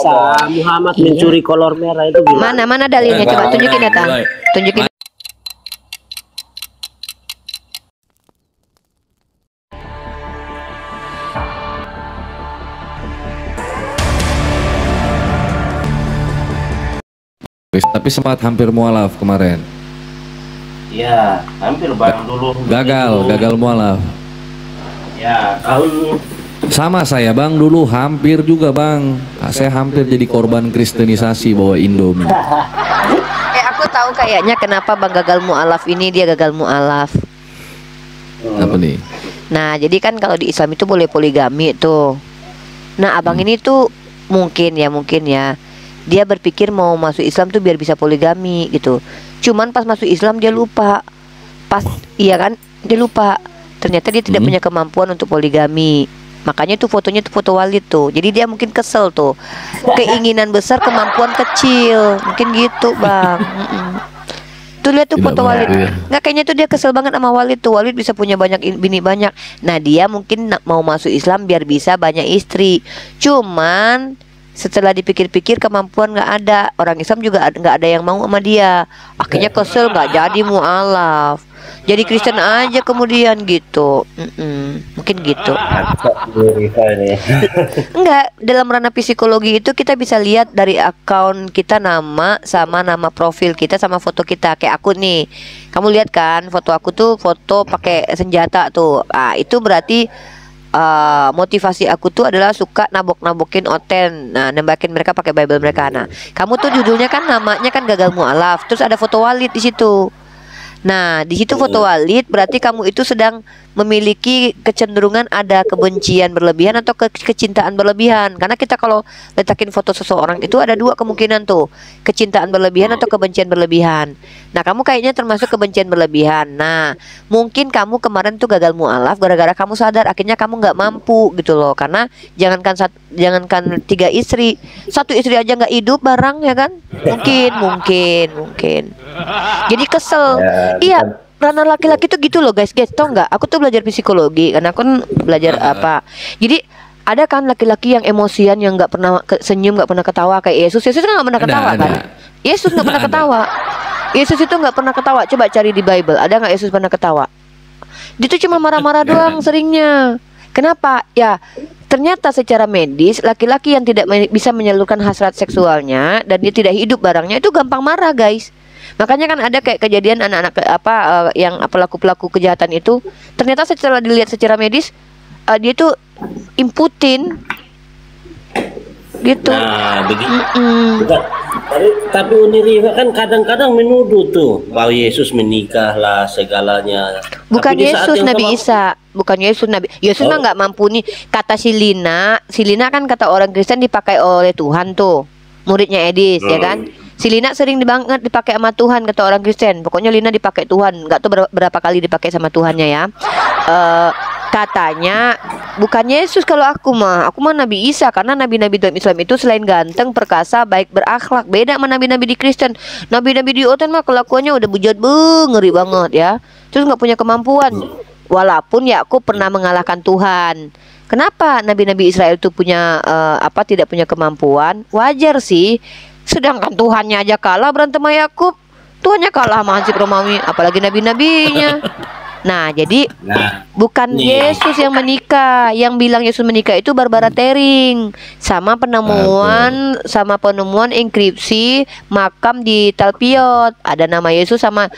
bisa Muhammad mencuri kolor merah itu gimana? Mana dalilnya, coba tunjukin datang. Tunjukin. Tapi sempat hampir mualaf kemarin. Ya, hampir bang dulu. Gagal mualaf. Ya, tahun sama saya bang, dulu hampir juga bang. Saya hampir jadi korban kristenisasi bawa Indomie. Aku tahu kayaknya kenapa bang gagal mualaf ini, dia gagal mualaf. Apa nih? Nah, jadi kan kalau di Islam itu boleh poligami tuh. Nah, abang ini tuh mungkin ya dia berpikir mau masuk Islam tuh biar bisa poligami gitu. Cuman pas masuk Islam dia lupa. Iya kan? Dia lupa. Ternyata dia tidak punya kemampuan untuk poligami. Makanya tuh fotonya tuh foto Walid tuh. Jadi dia mungkin kesel tuh. Keinginan besar, kemampuan kecil. Mungkin gitu, Bang. Tuh lihat tuh foto Walid. Nggak, kayaknya tuh dia kesel banget sama Walid tuh. Walid bisa punya banyak bini banyak. Nah, dia mungkin mau masuk Islam biar bisa banyak istri. Cuman setelah dipikir-pikir kemampuan nggak ada. Orang Islam juga nggak ada yang mau sama dia. Akhirnya kesel, nggak jadi mualaf. Jadi Kristen aja kemudian gitu. Mungkin gitu. Enggak, dalam ranah psikologi itu kita bisa lihat dari akun kita, nama sama nama profil kita sama foto kita. Kayak aku nih, kamu lihat kan foto aku tuh foto pakai senjata tuh. Itu berarti motivasi aku tuh adalah suka nabok-nabokin oten. Nah, nembakin mereka pakai Bible mereka. Nah, kamu tuh judulnya kan namanya kan gagal mualaf. Terus ada foto Walid di situ. Nah, di situ foto Walid berarti kamu itu sedang memiliki kecenderungan ada kebencian berlebihan atau kecintaan berlebihan. Karena kita kalau letakin foto seseorang itu ada dua kemungkinan tuh, kecintaan berlebihan atau kebencian berlebihan. Nah, kamu kayaknya termasuk kebencian berlebihan. Nah, mungkin kamu kemarin tuh gagal mualaf gara-gara kamu sadar akhirnya kamu nggak mampu gitu loh. Karena jangankan 3 istri, 1 istri aja nggak hidup bareng ya kan? Mungkin. Jadi kesel. Iya, ranah laki-laki tuh gitu loh guys, tau nggak? Aku tuh belajar psikologi karena aku kan belajar apa. Jadi ada kan laki-laki yang emosian, yang nggak pernah senyum, nggak pernah ketawa kayak Yesus. Yesus kan nggak pernah ketawa kan? Yesus nggak pernah ketawa. Yesus itu nggak pernah ketawa. Coba cari di Bible, ada nggak Yesus pernah ketawa? Dia tuh cuma marah-marah doang seringnya. Kenapa? Ya, ternyata secara medis laki-laki yang tidak bisa menyalurkan hasrat seksualnya dan dia tidak hidup barangnya itu gampang marah guys. Makanya kan ada kayak kejadian anak-anak yang pelaku-pelaku kejahatan itu ternyata setelah dilihat secara medis dia tuh imputin gitu. Nah, begitu. Tapi Uniriva kan kadang-kadang menuduh tuh bahwa Yesus menikah lah segalanya. Bukan Yesus, Nabi Isa. Bukan Yesus, Nabi. Yesus mah nggak mampu nih. Kata si Lina kan kata orang Kristen dipakai oleh Tuhan tuh. Muridnya Edis ya kan. Si Lina sering banget dipakai sama Tuhan kata orang Kristen. Pokoknya Lina dipakai Tuhan. Nggak tahu berapa kali dipakai sama Tuhannya ya. Katanya bukan Yesus kalau aku mah Nabi Isa. Karena nabi-nabi dalam Islam itu selain ganteng, perkasa, baik berakhlak. Beda sama nabi-nabi di Kristen. Nabi-nabi di Oten mah kelakuannya udah bujat ngeri banget ya. Terus nggak punya kemampuan. Walaupun Yakub pernah mengalahkan Tuhan. Kenapa nabi-nabi Israel itu punya tidak punya kemampuan? Wajar sih. Sedangkan Tuhannya aja kalah berantem sama Yakub. Tuhannya kalah sama Hansip Romawi, apalagi nabi-nabinya. Nah, jadi bukan Yesus yang menikah. Yang bilang Yesus menikah itu Barbara Tering sama penemuan enkripsi makam di Talpiot. Ada nama Yesus sama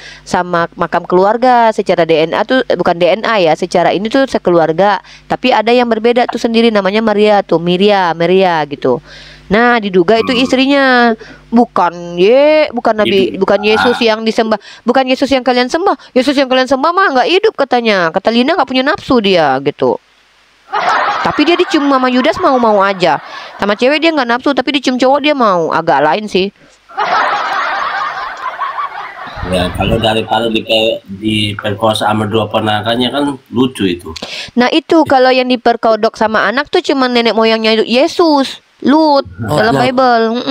makam keluarga secara DNA tuh bukan DNA ya, secara ini tuh sekeluarga. Tapi ada yang berbeda tuh sendiri namanya Maria tuh, Maria gitu. Nah, diduga itu istrinya. Bukan Nabi, bukan Yesus yang disembah. Bukan Yesus yang kalian sembah. Yesus yang kalian sembah mah nggak hidup katanya. Kata Lina nggak punya nafsu dia gitu. Tapi dia dicium sama Yudas mau-mau aja. Sama cewek dia nggak nafsu, tapi dicium cowok dia mau. Agak lain sih. Ya, kalau daripada diperkosa sama 2 ponakannya kan lucu itu. Nah, itu kalau yang diperkodok sama anak tuh cuma nenek moyangnya Yesus. Lut dalam Bible.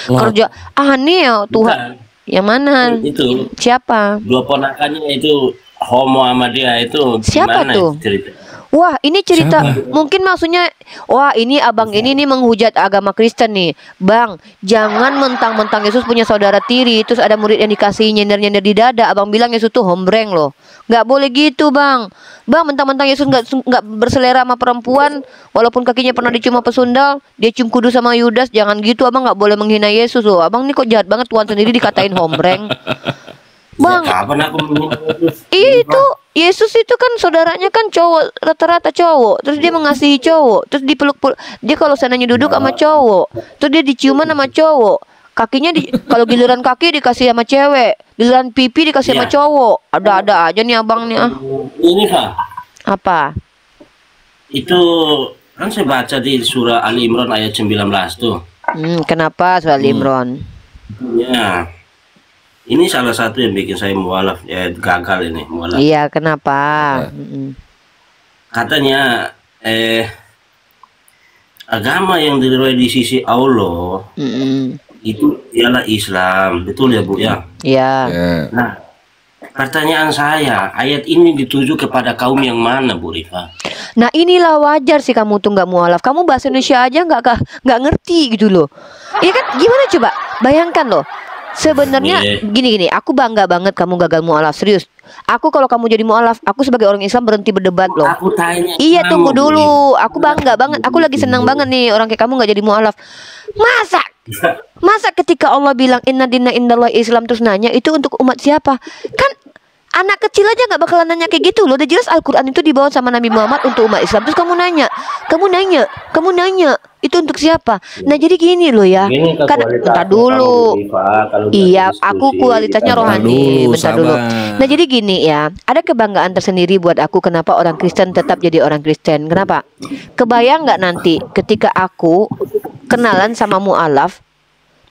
Kerja aneh ya Tuhan. Yang mana? Itu siapa? 2 ponakannya itu homo sama dia itu siapa tuh? Cerita? Wah, ini cerita Siapa? mungkin maksudnya, wah ini abang ini nih menghujat agama Kristen nih. Bang, jangan mentang-mentang Yesus punya saudara tiri, terus ada murid yang dikasih nyender-nyender di dada. Abang bilang Yesus tuh hombreng loh. Nggak boleh gitu, Bang. Bang, mentang-mentang Yesus nggak berselera sama perempuan, walaupun kakinya pernah dicium sama pesundal, dia cium kudu sama Yudas. Jangan gitu, abang nggak boleh menghina Yesus loh. Abang nih kok jahat banget, Tuhan sendiri dikatain hombreng. Bang, Kapan aku itu Yesus itu kan saudaranya kan cowok, rata-rata cowok. Terus dia mengasihi cowok. Terus dipeluk-peluk. Dia kalau sananya duduk sama cowok. Terus dia diciuman sama cowok. Kakinya kalau giliran kaki dikasih sama cewek, giliran pipi dikasih sama cowok. Ada-ada aja nih abang nih ah. Ini Pak, Apa? itu kan saya baca di surah Ali Imran ayat 19 tuh. Kenapa soal Imron? Ya. Ini salah satu yang bikin saya mualaf, gagal ini mualaf. Iya, kenapa? Katanya agama yang dirilai di sisi Allah itu ialah Islam, betul ya Bu ya? Iya. Nah, pertanyaan saya, ayat ini dituju kepada kaum yang mana Bu Rifa? Nah inilah wajar sih kamu tuh nggak mualaf. Kamu bahasa Indonesia aja nggak ngerti gitu loh. Iya kan? Gimana coba? Bayangkan loh. Sebenarnya gini, aku bangga banget kamu gagal mualaf, serius. Aku kalau kamu jadi mualaf, aku sebagai orang Islam berhenti berdebat loh. Aku tanya. Iya tunggu dulu. Aku bangga banget. Aku lagi senang banget nih orang kayak kamu nggak jadi mualaf. Masa ketika Allah bilang inna dina indallahi Islam terus nanya itu untuk umat siapa? Kan anak kecil aja nggak bakalan nanya kayak gitu loh. Udah jelas Al-Quran itu dibawa sama Nabi Muhammad untuk umat Islam. Terus kamu nanya itu untuk siapa? Nah jadi gini loh ya. Kan bentar dulu. Iya, aku kualitasnya rohani. Bentar dulu. Nah jadi gini ya. Ada kebanggaan tersendiri buat aku. Kenapa orang Kristen tetap jadi orang Kristen? Kenapa? Kebayang nggak nanti ketika aku kenalan sama mualaf?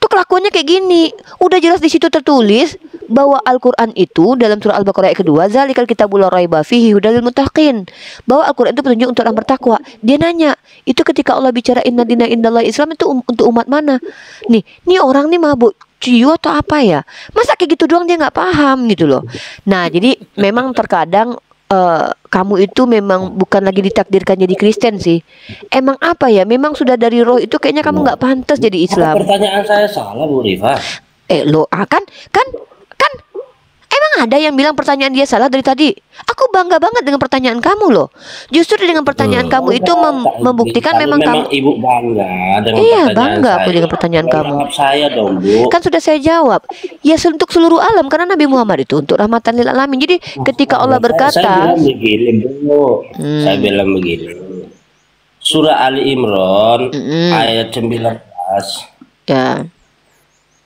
Tuh kelakuannya kayak gini. Udah jelas di situ tertulis bahwa Al-Quran itu dalam surah Al-Baqarah ayat kedua, zalikal kitabul la raiba fihi hudal lil muttaqin. Bahwa Al-Quran itu petunjuk untuk orang bertakwa. Dia nanya, itu ketika Allah bicara inna dina indallahi Islam itu untuk umat mana? Nih orang nih mabuk ciu atau apa ya? Masa kayak gitu doang dia nggak paham gitu loh. Nah jadi memang terkadang kamu itu memang bukan lagi ditakdirkan jadi Kristen sih. Emang apa ya? Memang sudah dari roh itu kayaknya kamu nggak pantas jadi Islam. Pertanyaan saya salah Bu Rifa. Kan emang ada yang bilang pertanyaan dia salah dari tadi. Aku bangga banget dengan pertanyaan kamu loh. Justru dengan pertanyaan kamu itu membuktikan memang kamu. Ibu bangga dengan iya pertanyaan bangga aku saya. dengan pertanyaan kamu. Jawab saya dong Bu. Kan sudah saya jawab. Ya untuk seluruh alam karena Nabi Muhammad itu untuk rahmatan lil alamin. Jadi ketika Allah berkata, saya bilang begini Bu. Saya bilang begini. Surah Ali Imran ayat 19 ya.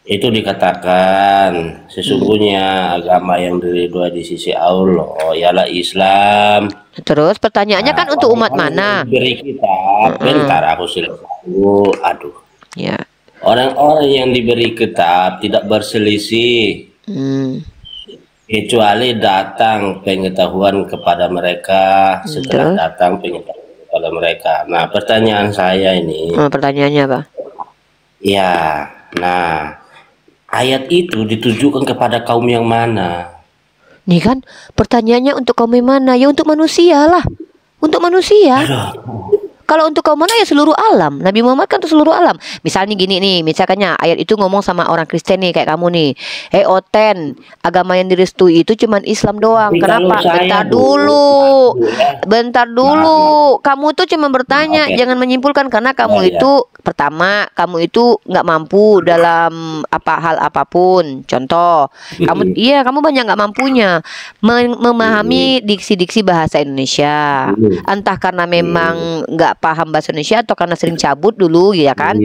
itu dikatakan sesungguhnya agama yang diridhoi di sisi Allah ialah Islam. Terus pertanyaannya kan untuk umat mana? Diberi kitab, bentar aku selesai. Aduh. Ya. Orang-orang yang diberi kitab tidak berselisih kecuali datang pengetahuan kepada mereka setelah datang pengetahuan kepada mereka. Nah pertanyaan saya ini. Pertanyaannya apa? Ya, nah. Ayat itu ditujukan kepada kaum yang mana? Nih kan pertanyaannya untuk kaum yang mana? Ya untuk manusia lah. Untuk manusia. Kalau untuk kaum mana ya seluruh alam. Nabi Muhammad kan untuk seluruh alam. Misalnya gini nih, misalkannya ayat itu ngomong sama orang Kristen nih kayak kamu nih. Oten, agama yang direstui itu cuman Islam doang. Tapi kenapa? Bentar dulu. Kamu tuh cuma bertanya, jangan menyimpulkan karena kamu itu pertama, kamu itu nggak mampu dalam hal apapun. Contoh, kamu banyak nggak mampunya memahami diksi-diksi bahasa Indonesia. Entah karena memang nggak paham bahasa Indonesia atau karena sering cabut dulu, ya kan?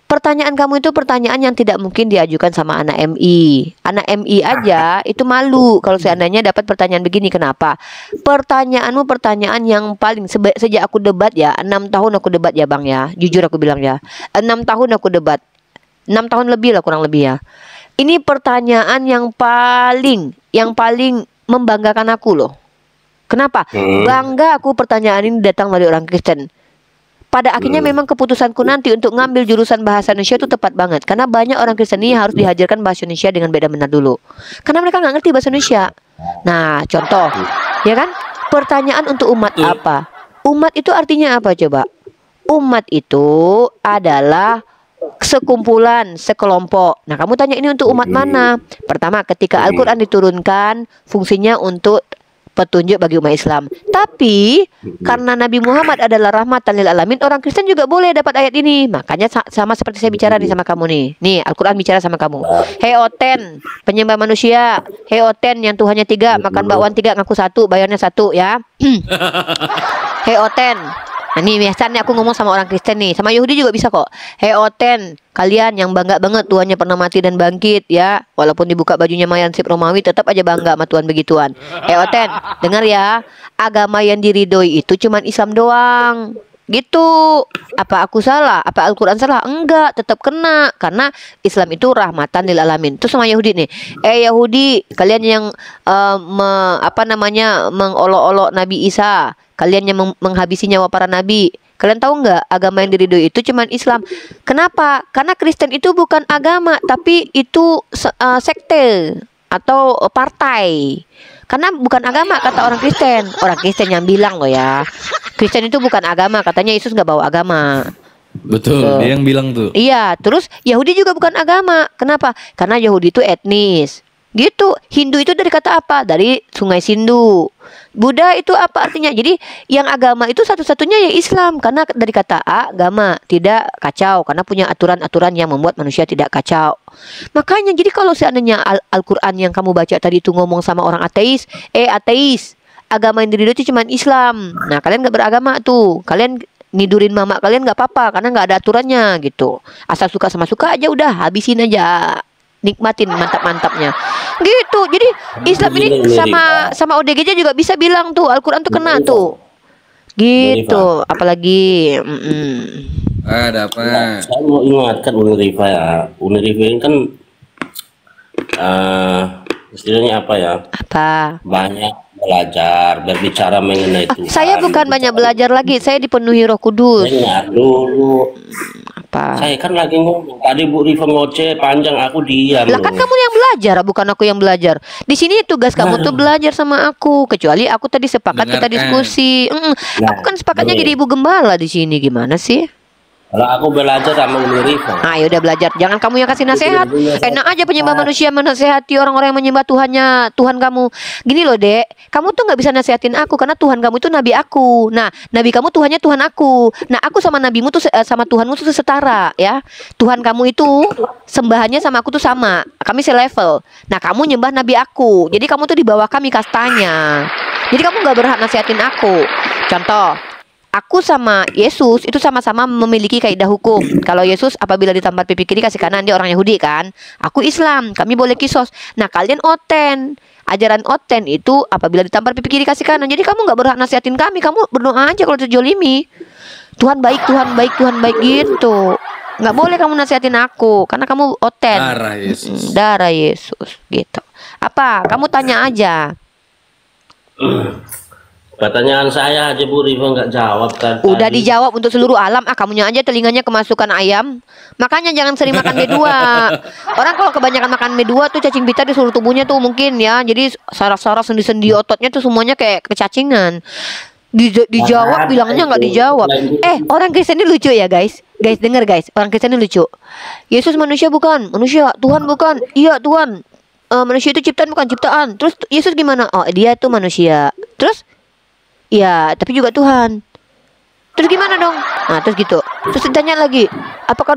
Pertanyaan kamu itu pertanyaan yang tidak mungkin diajukan sama anak MI. Anak MI aja itu malu kalau seandainya dapat pertanyaan begini. Kenapa? Pertanyaanmu pertanyaan yang paling sejak aku debat ya, 6 tahun aku debat ya Bang ya. Jujur aku bilang ya. 6 tahun aku debat. 6 tahun lebih lah kurang lebih ya. Ini pertanyaan yang paling membanggakan aku loh. Kenapa? Bangga aku pertanyaan ini datang dari orang Kristen. Pada akhirnya memang keputusanku nanti untuk ngambil jurusan bahasa Indonesia itu tepat banget. Karena banyak orang Kristen ini harus diajarkan bahasa Indonesia dengan beda benar dulu. Karena mereka nggak ngerti bahasa Indonesia. Nah, contoh, ya kan? Pertanyaan untuk umat apa? Umat itu artinya apa coba? Umat itu adalah sekumpulan, sekelompok. Nah, kamu tanya ini untuk umat mana? Pertama, ketika Al-Quran diturunkan, fungsinya untuk petunjuk bagi umat Islam. Tapi karena Nabi Muhammad adalah rahmatan lil alamin, orang Kristen juga boleh dapat ayat ini. Makanya sama seperti saya bicara nih sama kamu nih. Nih, Al-Quran bicara sama kamu. Hei Oten, penyembah manusia. Hei Oten yang Tuhannya 3, makan bakwan 3, ngaku 1, bayarnya 1 ya. Hei Oten. Nah, ini biasanya aku ngomong sama orang Kristen nih, sama Yahudi juga bisa kok. Hei Oten, kalian yang bangga banget Tuhannya pernah mati dan bangkit ya, walaupun dibuka bajunya Mayansib Romawi tetap aja bangga sama Tuhan begituan. Hei Oten, dengar ya, agama yang diridhoi itu cuman Islam doang. Gitu. Apa aku salah? Apa Al-Quran salah? Enggak, tetap kena. Karena Islam itu rahmatan lil alamin. Itu sama Yahudi nih. Yahudi, kalian yang mengolok-olok Nabi Isa, kalian yang menghabisi nyawa para nabi. Kalian tahu nggak agama yang diridhoi itu cuman Islam? Kenapa? Karena Kristen itu bukan agama, tapi itu sekte atau partai. Karena bukan agama kata orang Kristen. Orang Kristen yang bilang loh ya. Kristen itu bukan agama, katanya Yesus nggak bawa agama. Betul, dia yang bilang tuh. Iya, terus Yahudi juga bukan agama. Kenapa? Karena Yahudi itu etnis. Gitu. Hindu itu dari kata apa? Dari Sungai Sindu. Buddha itu apa artinya? Jadi yang agama itu satu-satunya ya Islam. Karena dari kata agama, tidak kacau. Karena punya aturan-aturan yang membuat manusia tidak kacau. Makanya jadi kalau seandainya Al-Quran yang kamu baca tadi itu ngomong sama orang ateis, ateis, agama yang diridhoi itu cuma Islam. Nah, kalian gak beragama tuh. Kalian nidurin mama kalian gak apa-apa karena gak ada aturannya gitu. Asal suka sama suka aja udah, habisin aja. Nikmatin mantap-mantapnya. Gitu. Jadi Islam ini sama ODGJ juga bisa bilang tuh Al-Quran tuh kena tuh. Gitu. Apalagi Ada apa? Saya mau ingatkan Unirifa ya. Unirifa ini kan istilahnya apa ya? apa? Banyak belajar, berbicara mengenai Tuhan. Saya bukan banyak belajar lagi. Saya dipenuhi Roh Kudus. Dengar dulu. Apa? Saya kan lagi ngomong. Tadi Bu Rifa ngoceh panjang, aku diam. Lah kan kamu yang belajar, bukan aku yang belajar. Di sini tugas kamu tuh belajar sama aku. Kecuali aku tadi sepakat kita diskusi. Aku kan sepakatnya jadi ibu gembala di sini. Gimana sih? Kalau aku belajar sama Umi Rifa. Ayo udah belajar. Jangan kamu yang kasih nasihat. Enak aja penyembah manusia menasehati orang-orang yang menyembah Tuhan kamu. Gini loh, Dek. Kamu tuh nggak bisa nasihatin aku karena Tuhan kamu itu nabi aku. Nah, nabi kamu Tuhannya Tuhan aku. Nah, aku sama nabimu tuh sama Tuhanmu tuh setara, ya. Tuhan kamu itu sembahannya sama aku tuh sama. Kami selevel. Nah, kamu nyembah nabi aku. Jadi kamu tuh di bawah kami kastanya. Jadi kamu nggak berhak nasihatin aku. Contoh, aku sama Yesus itu sama-sama memiliki kaidah hukum. Kalau Yesus apabila ditampar pipi kiri kasih kanan, dia orang Yahudi kan. Aku Islam, kami boleh kisos. Nah, kalian oten. Ajaran oten itu apabila ditampar pipi kiri kasih kanan. Jadi kamu nggak berhak nasihatin kami. Kamu berdoa aja kalau terjolimi. Tuhan baik, Tuhan baik, Tuhan baik gitu. Nggak boleh kamu nasihatin aku karena kamu oten. Darah Yesus. Darah Yesus gitu. Apa? Kamu tanya aja. Pertanyaan saya aja Bu Rifa nggak jawab kan. Udah dijawab untuk seluruh alam. Kamunya aja telinganya kemasukan ayam. Makanya jangan sering makan B2. Orang kalau kebanyakan makan B2 tuh cacing pita di seluruh tubuhnya tuh mungkin ya. Jadi saraf-saraf sendi-sendi ototnya tuh semuanya kayak kecacingan. Dijawab bilangnya nggak dijawab. Orang Kristen ini lucu ya guys. Guys denger guys, orang Kristen ini lucu. Yesus manusia bukan? Manusia. Tuhan bukan? Iya Tuhan. Manusia itu ciptaan bukan ciptaan. Terus Yesus gimana? Oh dia tuh manusia. Terus ya, tapi juga Tuhan. Terus gimana dong? Nah, terus gitu. Terus ditanya lagi, apakah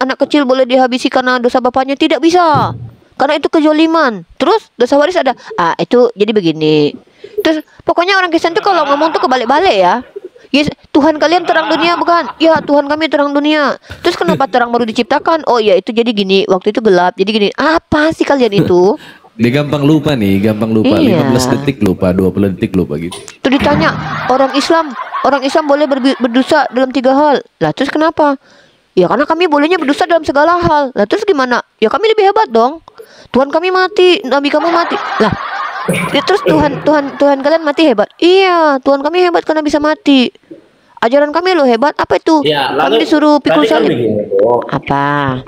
anak kecil boleh dihabisi karena dosa bapaknya? Tidak bisa. Karena itu kezaliman. Terus dosa waris ada. Itu jadi begini. Terus pokoknya orang Kristen tuh kalau ngomong tuh kebalik-balik ya. Yes, Tuhan kalian terang dunia bukan? Ya, Tuhan kami terang dunia. Terus kenapa terang baru diciptakan? Oh ya, itu jadi gini. Waktu itu gelap. Jadi gini. Apa sih kalian itu? Dia gampang lupa nih, gampang lupa. Iya. 15 detik lupa, 20 detik lupa gitu. Terus ditanya, orang Islam boleh berdosa dalam 3 hal. Lah terus kenapa? Ya karena kami bolehnya berdosa dalam segala hal. Lah terus gimana? Ya kami lebih hebat dong. Tuhan kami mati, nabi kamu mati. Lah, ya, terus Tuhan kalian mati hebat. Iya, Tuhan kami hebat karena bisa mati. Ajaran kami lo hebat. Apa itu? Ya, kami disuruh pikul salib. Apa?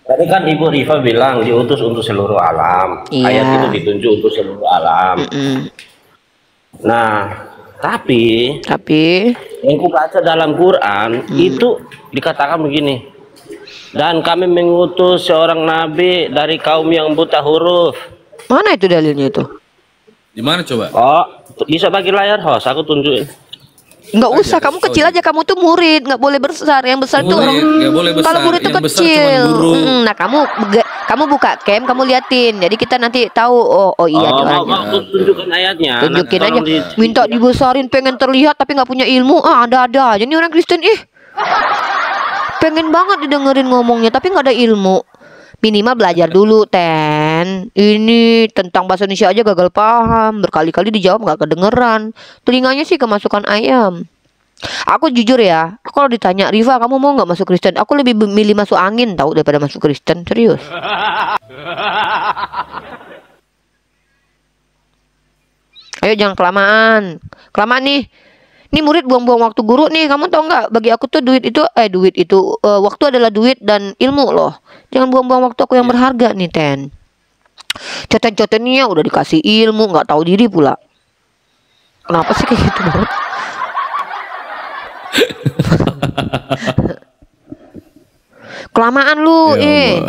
Tadi kan Ibu Rifa bilang diutus untuk seluruh alam. Iya. Ayat itu ditunjuk untuk seluruh alam. Nah, Tapi Tapi yang ku baca dalam Quran itu dikatakan begini. Dan kami mengutus seorang nabi dari kaum yang buta huruf. mana itu dalilnya itu? Di mana coba? Oh, bisa bagi layar host, aku tunjukin. Nggak usah, kamu kecil aja, kamu tuh murid, nggak boleh besar. Yang besar tuh orang. Nggak boleh besar. Kalau murid tuh Yang besar kecil. cuman guru. Nah, kamu buka cam, kamu liatin. Jadi kita nanti tahu. Oh iya Oh, nih mau orangnya. tunjukkan ayatnya. Tunjukin Nah, aja. tolong Minta dibesarin, pengen terlihat tapi nggak punya ilmu. Ah, ada aja nih orang Kristen. Pengen banget didengerin ngomongnya tapi nggak ada ilmu. Minimal belajar dulu, Ten. Ini tentang bahasa Indonesia aja gagal paham. Berkali-kali dijawab nggak kedengeran. Telinganya sih kemasukan ayam. Aku jujur ya, kalau ditanya, Riva kamu mau nggak masuk Kristen? Aku lebih milih masuk angin tahu daripada masuk Kristen. Serius. Ayo jangan kelamaan. Kelamaan nih. Ini murid buang-buang waktu guru nih. Kamu tau nggak? Bagi aku tuh duit itu waktu adalah duit dan ilmu loh. Jangan buang-buang waktu aku yang berharga nih, Ten. Coten-cotennya udah dikasih ilmu, nggak tahu diri pula. Kenapa sih kayak gitu banget? Kelamaan lu, Ya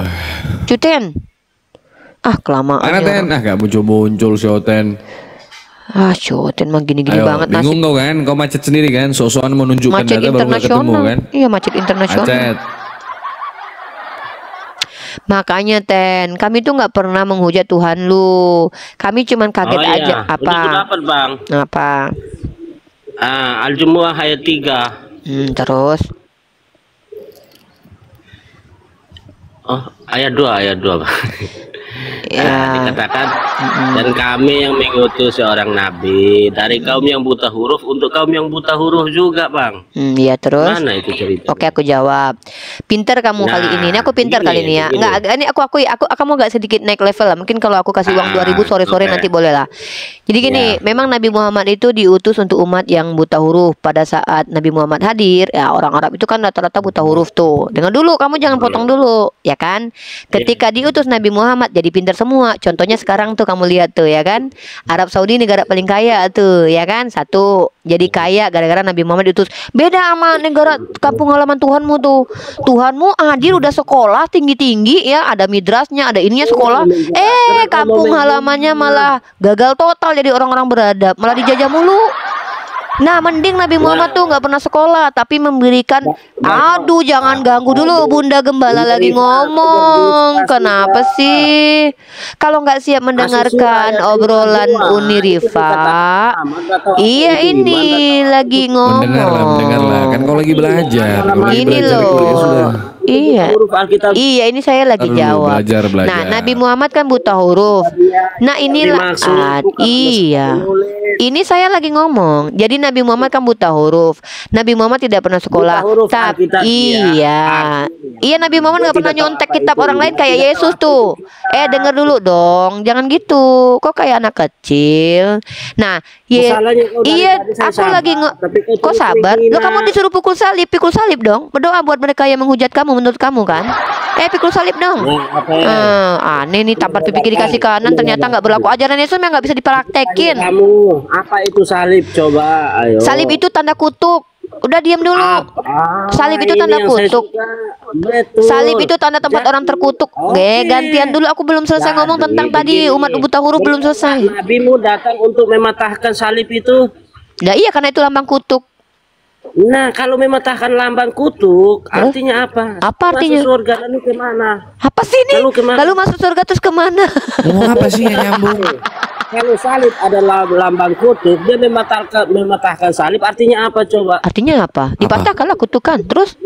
Cuten. Ah, kelamaan. Mana Ten? Gak muncul si Oten. Cuten mah gini-gini Ayo, banget bingung nasib. kau kan? Kau macet sendiri kan? Sosokan menunjukkan Macet data baru gak ketemu internasional. kan? Iya, macet internasional. Macet. Makanya Ten, kami tuh nggak pernah menghujat Tuhan lu. Kami cuman kaget iya. aja. Udah aku dapat, Bang. Apa? Al-Jumu'ah ayat 3. Terus? Oh, ayat 2, Bang. Ya. Dikatakan dan kami yang mengutus seorang nabi dari kaum yang buta huruf untuk kaum yang buta huruf juga, Bang. Iya terus. Mana itu cerita? Oke, aku jawab. Pinter kamu Nah, kali ini. Ini aku pinter kali ini ya. begini. Enggak, ini aku kamu agak sedikit naik level lah. Mungkin kalau aku kasih uang 2.000 sore-sore oke. nanti boleh lah. Jadi gini, memang Nabi Muhammad itu diutus untuk umat yang buta huruf. Pada saat Nabi Muhammad hadir, ya orang Arab itu kan rata-rata buta huruf tuh. Dengar dulu, kamu jangan potong dulu, ya kan? Ketika diutus Nabi Muhammad jadi pinter semua. Contohnya sekarang tuh kamu lihat tuh ya kan. Arab Saudi negara paling kaya tuh, ya kan? Satu, jadi kaya gara-gara Nabi Muhammad diutus. Beda sama negara kampung halaman Tuhanmu tuh. Tuhanmu hadir udah sekolah tinggi-tinggi ya, ada midrasnya, ada ininya sekolah. Kampung halamannya malah gagal total jadi orang-orang beradab, malah dijajah mulu. Nah, mending Nabi Muhammad tuh nggak pernah sekolah, tapi memberikan. Aduh, jangan ganggu dulu, Bunda Gembala lagi ngomong. Kenapa sih? Kalau nggak siap mendengarkan obrolan Uni Riva, iya ini lagi ngomong. Mendengarlah. Kan kau lagi belajar. Kau lagi Ini belajar, loh. ya sudah. Iya. Huruf Alkitab. Iya, ini saya lagi Aduh, jawab. belajar. Nah, Nabi Muhammad kan buta huruf. Nah, inilah iya. Ini saya lagi ngomong. Jadi Nabi Muhammad kan buta huruf. Nabi Muhammad tidak pernah sekolah. Buta huruf Tapi Alkitab, iya. Iya, Nabi Muhammad nggak pernah nyontek kitab orang lain kayak Yesus tuh. Dengar dulu dong. Jangan gitu. Kok kayak anak kecil. Nah, Masalahnya kau dari iya, tadi saya aku sabar, lagi tapi kau kok terus sabar? Lo menghina. kamu disuruh pikul salib dong. Berdoa buat mereka yang menghujat kamu menurut kamu kan? Pikul salib dong. Aneh nih, tampar pipi kiri kasih kanan ternyata nggak berlaku. Ajaran Yesus memang nggak bisa dipraktekin. Kamu, apa itu salib? Coba, ayo. Salib itu tanda kutuk. Udah diam dulu. Salib itu Ini tanda yang saya kutuk. suka. Betul. Salib itu tanda tempat orang terkutuk. Gantian dulu, aku belum selesai ngomong tentang tadi umat buta huruf belum selesai. Nabimu datang untuk mematahkan salib itu. Nah iya, karena itu lambang kutuk. Nah, kalau mematahkan lambang kutuk, artinya apa? Apa artinya? Masuk surga lalu kemana? Apa sih ini? Lalu kemana? Lalu masuk surga terus kemana? Ngomong apa sih yang nyambung? Kalau salib adalah lambang kutuk, dia mematahkan salib, artinya apa coba? Artinya apa? Dipatahkanlah kutukan. Terus?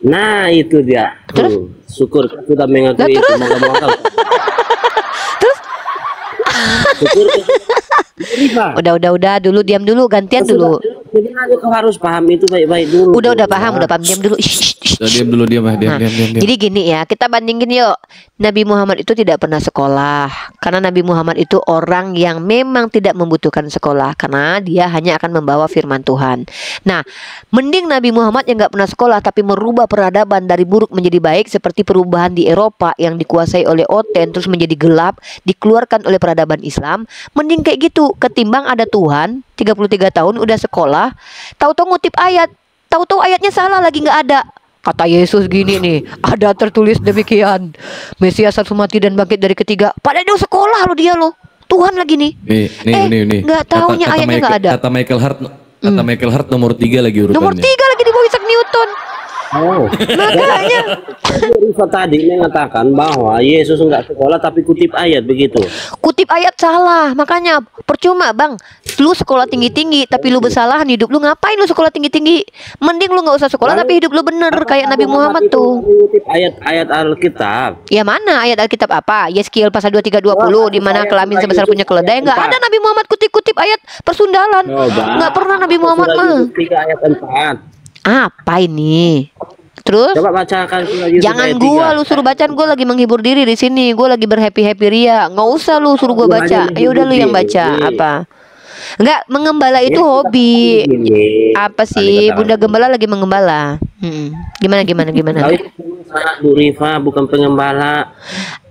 Nah, itu dia. Terus? Syukur sudah mengakui Lah, itu. terus? Moga-moga. Terus? Syukur. Riva, Udah dulu, diam dulu, gantian dulu. sebenarnya kau harus paham itu baik-baik dulu. Udah paham, diam dulu. Shh, Diam dulu, diam. Jadi gini ya, kita bandingin yuk. Nabi Muhammad itu tidak pernah sekolah, karena Nabi Muhammad itu orang yang memang tidak membutuhkan sekolah, karena dia hanya akan membawa firman Tuhan. Nah, mending Nabi Muhammad yang nggak pernah sekolah tapi merubah peradaban dari buruk menjadi baik, seperti perubahan di Eropa yang dikuasai oleh Oten terus menjadi gelap, dikeluarkan oleh peradaban Islam. Mending kayak gitu, ketimbang ada Tuhan 33 tahun udah sekolah, tahu-tahu ngutip ayat, tahu-tahu ayatnya salah lagi, nggak ada. Kata Yesus gini nih, ada tertulis demikian, Mesias harus mati dan bangkit dari ketiga. Padahal dia sekolah lo, dia lo Tuhan lagi nih. Nih. Nggak taunya ayatnya nggak ada. Kata Michael Hart nomor 3 lagi urutannya. Nomor 3 lagi di bawah Isaac Newton. Oh, makanya Rifa tadi mengatakan bahwa Yesus enggak sekolah tapi kutip ayat begitu. Kutip ayat salah, makanya percuma bang. Lu sekolah tinggi-tinggi tapi lu bersalahan hidup lu, ngapain lu sekolah tinggi-tinggi? Mending lu nggak usah sekolah tapi hidup lu bener kayak Nabi Muhammad tuh. Kutip ayat-ayat Alkitab. Ya mana ayat Alkitab apa? Yeskiel pasal 23:20 di mana kelamin sebesar punya keledai. Nggak ada Nabi Muhammad kutip-kutip ayat persundalan. Nggak pernah Nabi Muhammad mah. 3 ayat 4. Apa ini? Terus? Coba bacakan. Jangan gua lu suruh bacaan, gua lagi menghibur diri di sini. Gua lagi berhappy-happy ria. Nggak usah lu suruh gua baca. Ya udah lu yang baca. Apa? Enggak, mengembala itu hobi. Apa sih? Bunda Gembala lagi mengembala. Gimana? Bu Rifa bukan pengembala.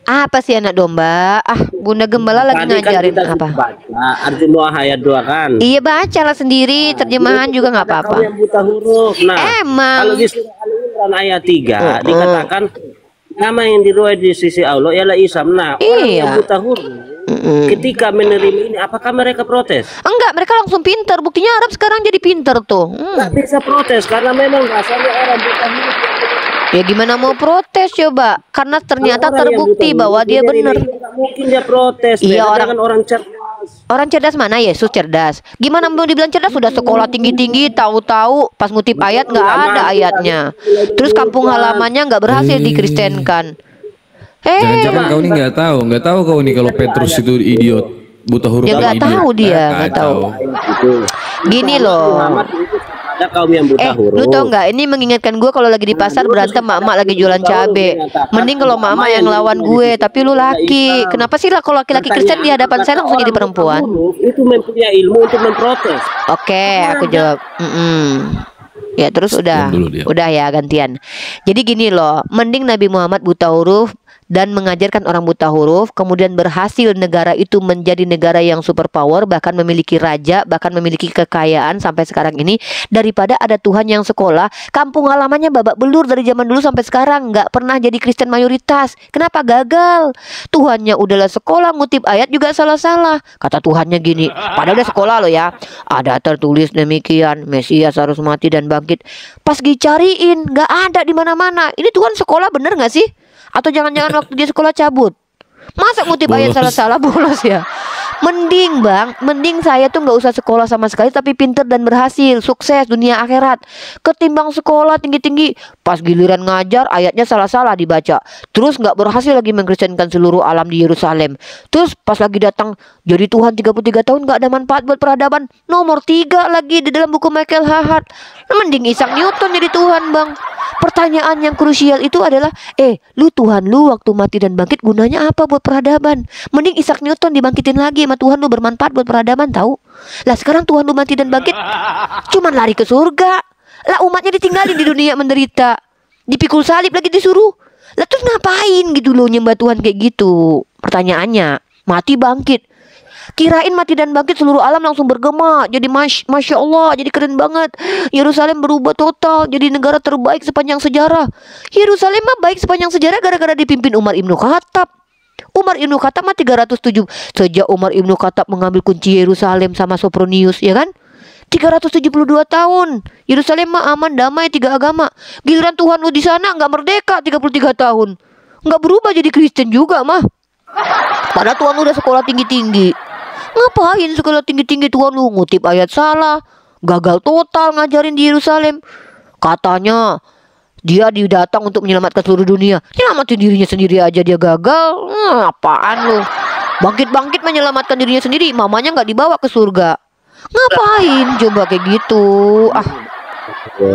Apa sih anak domba? Bunda Gembala lagi ngajarin apa? Arjun doa ayat 2 kan? Iya, bacalah sendiri, terjemahan juga nggak apa-apa. Yang buta huruf. Nah, emang kalau di surah Al-Imran ayat 3 dikatakan nama yang diruai di sisi Allah ialah Isam. Nah, orang yang buta huruf ketika menerima ini apakah mereka protes? Enggak, mereka langsung pinter. Buktinya Arab sekarang jadi pinter tuh. Nggak bisa protes karena memang rasanya orang buta huruf. Ya gimana mau protes coba? Karena ternyata terbukti bahwa dia benar. Mungkin dia protes. Iya, orang cerdas. Orang cerdas mana? Yesus cerdas. Gimana mau dibilang cerdas? Sudah sekolah tinggi-tinggi, tahu-tahu pas ngutip ayat nggak ada ayatnya. Terus kampung halamannya nggak berhasil dikristenkan. Jangan-jangan kau ini nggak tahu kau ini kalau Petrus itu idiot, buta huruf. Ya nggak tahu dia, nggak tahu. Gini loh. Ada kaum yang buta huruf. Lu tau nggak? Ini mengingatkan gue kalau lagi di pasar berantem mak-mak lagi jualan cabe. Mending kalau mak-mak yang lawan gue, tapi lu laki. Kenapa sih lah kalau laki-laki Kristen di hadapan saya langsung jadi perempuan? Itu mempunyai ilmu untuk memprotes. Oke, aku jawab. Ya terus udah ya gantian. Jadi gini loh, mending Nabi Muhammad buta huruf dan mengajarkan orang buta huruf, kemudian berhasil negara itu menjadi negara yang superpower, bahkan memiliki raja, bahkan memiliki kekayaan sampai sekarang ini, daripada ada Tuhan yang sekolah kampung halamannya babak belur dari zaman dulu sampai sekarang, nggak pernah jadi Kristen mayoritas. Kenapa gagal? Tuhannya udahlah sekolah, ngutip ayat juga salah-salah. Kata Tuhannya gini, padahal udah sekolah loh ya, ada tertulis demikian, Mesias harus mati dan bangkit. Pas dicariin nggak ada di mana-mana. Ini Tuhan sekolah bener nggak sih? Atau jangan-jangan waktu dia sekolah cabut? Masa ngutip ayat salah-salah bolos ya? Mending bang, mending saya tuh nggak usah sekolah sama sekali tapi pinter dan berhasil, sukses dunia akhirat, ketimbang sekolah tinggi-tinggi pas giliran ngajar ayatnya salah-salah dibaca, terus nggak berhasil lagi mengkristenkan seluruh alam di Yerusalem. Terus pas lagi datang jadi Tuhan 33 tahun nggak ada manfaat buat peradaban, nomor 3 lagi di dalam buku Michael Hart. Mending Isaac Newton jadi Tuhan bang. Pertanyaan yang krusial itu adalah, lu Tuhan lu waktu mati dan bangkit gunanya apa buat peradaban? Mending Isaac Newton dibangkitin lagi sama Tuhan lu, bermanfaat buat peradaban tahu. Lah sekarang Tuhan lu mati dan bangkit cuman lari ke surga. Lah umatnya ditinggalin di dunia menderita, dipikul salib lagi disuruh. Lah terus ngapain gitu loh nyembah Tuhan kayak gitu? Pertanyaannya, mati bangkit. Kirain mati dan bangkit seluruh alam langsung bergema, jadi masya Allah, jadi keren banget. Yerusalem berubah total, jadi negara terbaik sepanjang sejarah. Yerusalem mah baik sepanjang sejarah gara-gara dipimpin Umar Ibnu Khattab. Umar Ibnu Khattab mah 307. Sejak Umar Ibnu Khattab mengambil kunci Yerusalem sama Sopronius, ya kan? 372 tahun. Yerusalem mah aman, damai, 3 agama. Giliran Tuhan lu di sana nggak merdeka 33 tahun. Nggak berubah jadi Kristen juga mah. Padahal Tuhan lu udah sekolah tinggi-tinggi. Ngapain sekolah tinggi-tinggi Tuhan lu ngutip ayat salah, gagal total ngajarin di Yerusalem. Katanya dia didatang untuk menyelamatkan seluruh dunia, nyelamatin dirinya sendiri aja dia gagal. Apaan lu? Bangkit-bangkit menyelamatkan dirinya sendiri, mamanya nggak dibawa ke surga. Ngapain coba kayak gitu?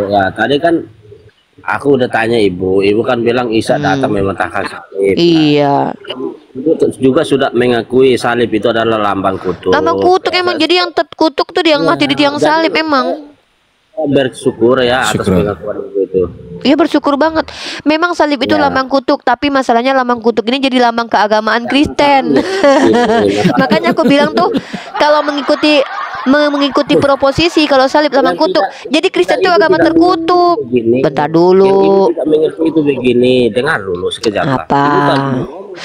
Ya tadi kan Aku udah tanya ibu kan bilang Isa datang meletakkan salib. Iya. Ibu juga sudah mengakui salib itu adalah lambang kutuk. Lambang kutuk emang, jadi yang kutuk tuh yang mati di tiang salib emang. Bersyukur ya atas pengakuan ibu itu. Iya, bersyukur banget. Memang salib itu lambang kutuk, tapi masalahnya lambang kutuk ini jadi lambang keagamaan Kristen. Makanya aku bilang tuh kalau mengikuti proposisi kalau salib lambang kutuk, jadi Kristen itu agama terkutuk. Bentar dulu. Tidak mengerti itu begini, dengar dulu sekejap. Apa?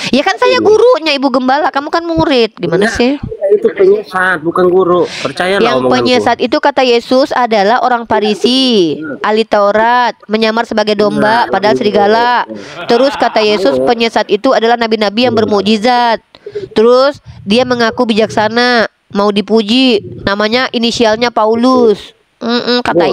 Ya kan saya gurunya Ibu Gembala, kamu kan murid. Gimana sih? Itu penyesat, bukan guru. Percayalah yang penyesat itu kata Yesus adalah orang Farisi, ahli Taurat, menyamar sebagai domba padahal serigala. Terus kata Yesus penyesat itu adalah nabi-nabi yang bermukjizat. Terus dia mengaku bijaksana, mau dipuji, namanya inisialnya Paulus. Kata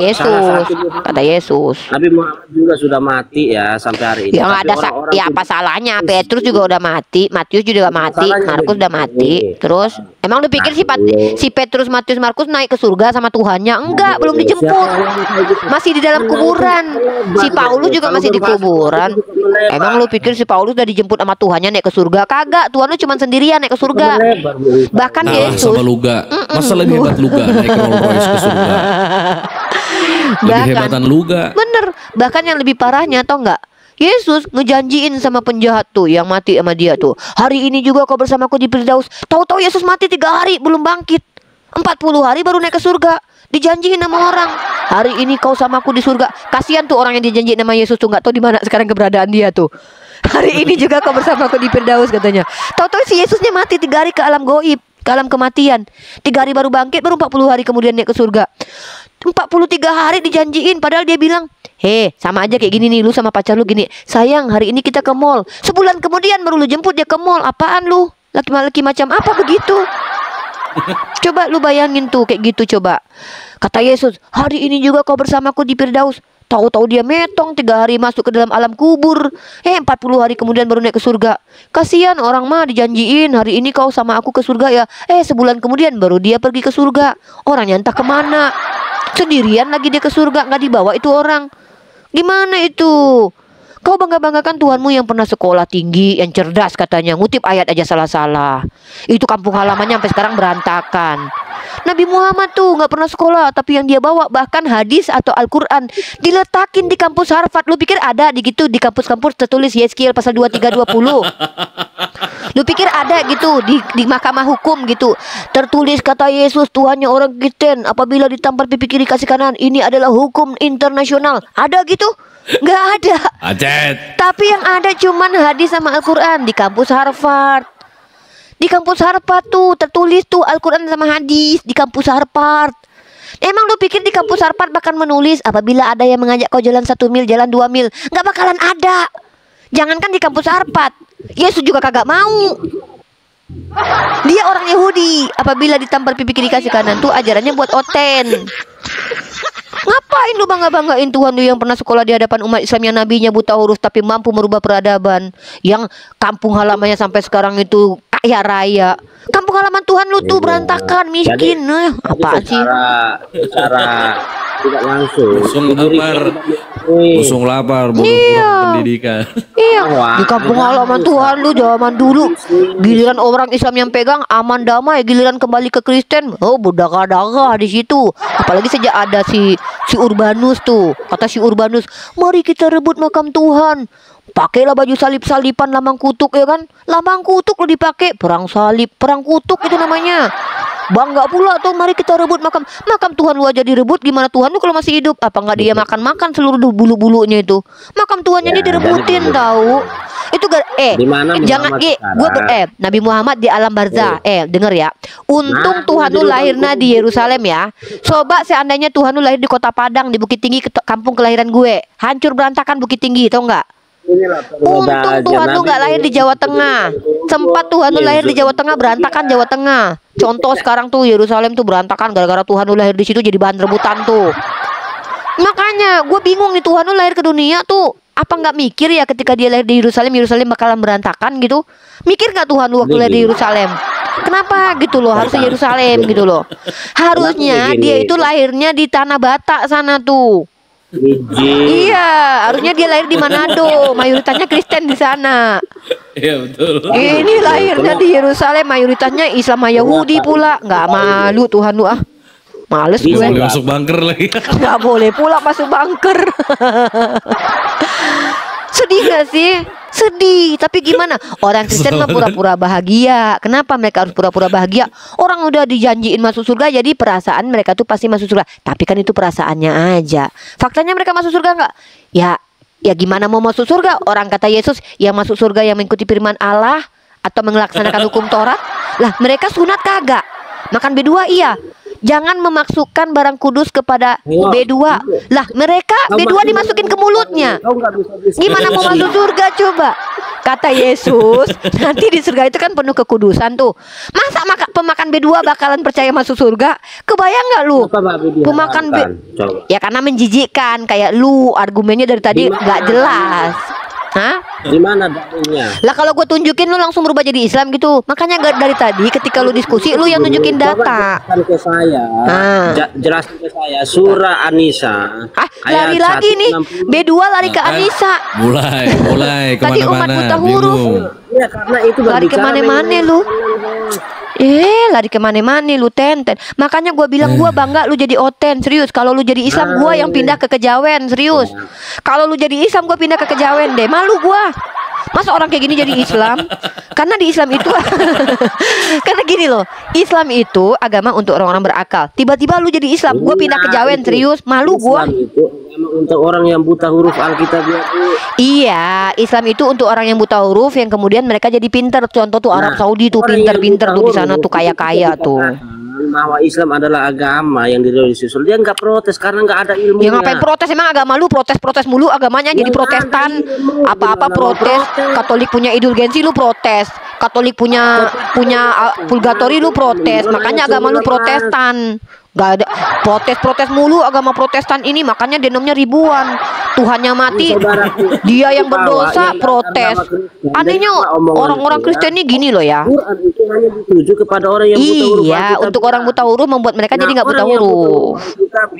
Yesus. Nabi Muhammad juga sudah mati ya sampai hari ini. Ya nggak ada ya apa salahnya? Petrus juga udah mati, Matius juga mati, Markus udah mati. Terus emang lu pikir si Petrus, Matius, Markus naik ke surga sama Tuhannya? Enggak, belum dijemput. Masih di dalam kuburan. Si Paulus juga masih di kuburan. Emang lu pikir si Paulus udah dijemput sama Tuhannya naik ke surga? Kagak, Tuhan lu cuma sendirian naik ke surga. Bahkan Yesus sama Luga. Masa lebih hebat Luga naik ke Rolls Royce ke surga? Lebih hebatan Luga. Bener. Bahkan yang lebih parahnya tau nggak? Yesus ngejanjiin sama penjahat tuh yang mati sama dia tuh, hari ini juga kau bersamaku di Firdaus. Tahu-tahu Yesus mati 3 hari belum bangkit, 40 hari baru naik ke surga. Dijanjiin sama orang, hari ini kau sama aku di surga. Kasihan tuh orang yang dijanjiin sama Yesus tuh, nggak tahu di mana sekarang keberadaan dia tuh. Hari ini juga kau bersama aku di Firdaus katanya. Tahu-tahu si Yesusnya mati 3 hari ke alam goib, ke alam kematian. 3 hari baru bangkit, baru 40 hari kemudian naik ke surga. 43 hari dijanjiin, padahal dia bilang, sama aja kayak gini nih, lu sama pacar lu gini, sayang hari ini kita ke mall. Sebulan kemudian baru lu jemput dia ke mall. Apaan lu? Laki-laki macam apa begitu? Coba lu bayangin tuh kayak gitu coba. Kata Yesus, hari ini juga kau bersamaku di Firdaus. Tahu-tahu dia metong 3 hari masuk ke dalam alam kubur. 40 hari kemudian baru naik ke surga. Kasihan orang mah dijanjiin hari ini kau sama aku ke surga ya. Sebulan kemudian baru dia pergi ke surga. Orangnya entah kemana. Sendirian lagi dia ke surga, nggak dibawa itu orang. Gimana itu? Kau bangga-banggakan Tuhanmu yang pernah sekolah tinggi, yang cerdas katanya, ngutip ayat aja salah-salah. Itu kampung halamannya sampai sekarang berantakan. Nabi Muhammad tuh nggak pernah sekolah, tapi yang dia bawa bahkan hadis atau Al-Quran diletakin di kampus Harvard. Lu pikir ada di gitu di kampus-kampus tertulis Yeskiel pasal 23-20? Lu pikir ada gitu di mahkamah hukum gitu tertulis kata Yesus Tuhannya orang Kristen apabila ditampar pipi kiri kasih kanan, ini adalah hukum internasional? Ada gitu? Nggak ada. Acet. Tapi yang ada cuman hadis sama Al-Quran di kampus Harvard. Di kampus Harvard tuh tertulis tuh Al-Quran sama hadis di kampus Harvard. Emang lu pikir di kampus Harvard bahkan menulis apabila ada yang mengajak kau jalan 1 mil, jalan 2 mil? Nggak bakalan ada. Jangankan di kampus Harvard, Yesus juga kagak mau. Dia orang Yahudi. Apabila ditampar pipi kiri kasih kanan tuh ajarannya buat oten. Ngapain lu bangga-banggain Tuhan lu yang pernah sekolah di hadapan umat Islam yang nabinya buta huruf tapi mampu merubah peradaban, yang kampung halamannya sampai sekarang itu kaya raya. Kampung halaman Tuhan lu tuh berantakan, miskin. Apaan sih? Secara tidak langsung Usung lapar pendidikan. Iya, di kampung halaman Tuhan lu zaman dulu giliran orang Islam yang pegang aman damai, giliran kembali ke Kristen berdarah-darah di situ. Apalagi sejak ada si Urbanus tuh, kata si Urbanus, mari kita rebut makam Tuhan. Pakailah baju salib-salipan lambang kutuk ya kan? Lambang kutuk lo dipakai, perang salib, perang kutuk itu namanya. Bangga pula tuh, mari kita rebut makam Tuhan lu aja direbut, gimana Tuhan lu kalau masih hidup? Apa nggak dia makan seluruh bulu-bulunya itu? Makam Tuhannya ini direbutin tahu. Itu jangan Nabi Muhammad di alam barzah. Denger ya. Untung Tuhan lu lahirnya di Yerusalem ya. Coba seandainya Tuhan lu lahir di Kota Padang, di Bukit Tinggi, kampung kelahiran gue, hancur berantakan Bukit Tinggi, tau nggak? Untung Tuhan lu nggak lahir di Jawa Tengah. Sempat Tuhan lu lahir di Jawa Tengah, berantakan Jawa Tengah. Contoh sekarang tuh Yerusalem tuh berantakan gara-gara Tuhan lu lahir di situ jadi bahan rebutan tuh. Makanya gue bingung nih, Tuhan lu lahir ke dunia tuh apa nggak mikir ya ketika dia lahir di Yerusalem bakalan berantakan gitu? Mikir nggak Tuhan lu waktu lahir di Yerusalem? Kenapa gitu loh harus di Yerusalem gitu loh? Harusnya dia itu lahirnya di Tanah Batak sana tuh. Iya, harusnya dia lahir di Manado, mayoritasnya Kristen di sana. Iya betul. Ini lahirnya di Yerusalem, mayoritasnya Islam sama Yahudi pula. Nggak malu Tuhan lu ah. Males gue. Boleh masuk bunker lagi. Nggak boleh pula masuk bunker. Sedih gak sih? Sedih. Tapi gimana? Orang Kristen mah pura-pura bahagia. Kenapa mereka harus pura-pura bahagia? Orang udah dijanjiin masuk surga, jadi perasaan mereka tuh pasti masuk surga. Tapi kan itu perasaannya aja. Faktanya mereka masuk surga nggak? Ya gimana mau masuk surga? Orang kata Yesus, yang masuk surga yang mengikuti firman Allah atau melaksanakan hukum Taurat. Lah mereka sunat kagak? Makan B2 iya. Jangan memasukkan barang kudus kepada B2. Lah mereka B2 dimasukin ke mulutnya. Gimana mau masuk surga coba? Kata Yesus, nanti di surga itu kan penuh kekudusan tuh. Masa pemakan B2 bakalan percaya masuk surga? Kebayang nggak lu? Pemakan B, ya karena menjijikkan. Kayak lu argumennya dari tadi nggak jelas. Hah? Gimana datunya? Lah kalau gue tunjukin lu langsung berubah jadi Islam gitu. Makanya gak dari tadi ketika lu diskusi lu yang nunjukin data. Jelaskan ke saya. Jelaskan ke saya surah An-Nisa. Lari lagi nih. B2 lari ke An-Nisa. Mulai tadi umat buta huruf. Ya karena itu lari kemana-mana lu. Lari kemana-mana lu Tenten. Makanya gue bilang gue bangga lu jadi Oten. Serius. Kalau lu jadi Islam gue yang pindah ke Kejawen. Serius. Kalau lu jadi Islam gue pindah ke Kejawen deh. Malu gue. Masa orang kayak gini jadi Islam? Karena di Islam itu karena gini loh, Islam itu agama untuk orang-orang berakal. Tiba-tiba lu jadi Islam, gue pindah ke Jawen. Serius. Malu gue. Islam itu untuk orang yang buta huruf Alkitab ya. Iya, Islam itu untuk orang yang buta huruf yang kemudian mereka jadi pinter. Contoh tuh Arab Saudi tuh pinter-pinter tuh di sana tuh kaya-kaya tuh. Bahwa Islam adalah agama yang disusul, dia nggak protes karena nggak ada ilmunya. Ya ngapain protes, emang agama lu protes mulu, agamanya jadi Protestan. Apa-apa protes. Katolik punya indulgensi lu protes. Katolik punya purgatori lu protes. Makanya agama lu Protestan. Gak ada protes mulu agama Protestan ini, makanya denomnya ribuan. Tuhannya mati, dia yang berdosa protes. Anehnya orang-orang Kristen ini gini loh ya. Itu hanya dituju kepada orang yang buta huruf. Iya, untuk orang buta huruf membuat mereka jadi nggak buta huruf.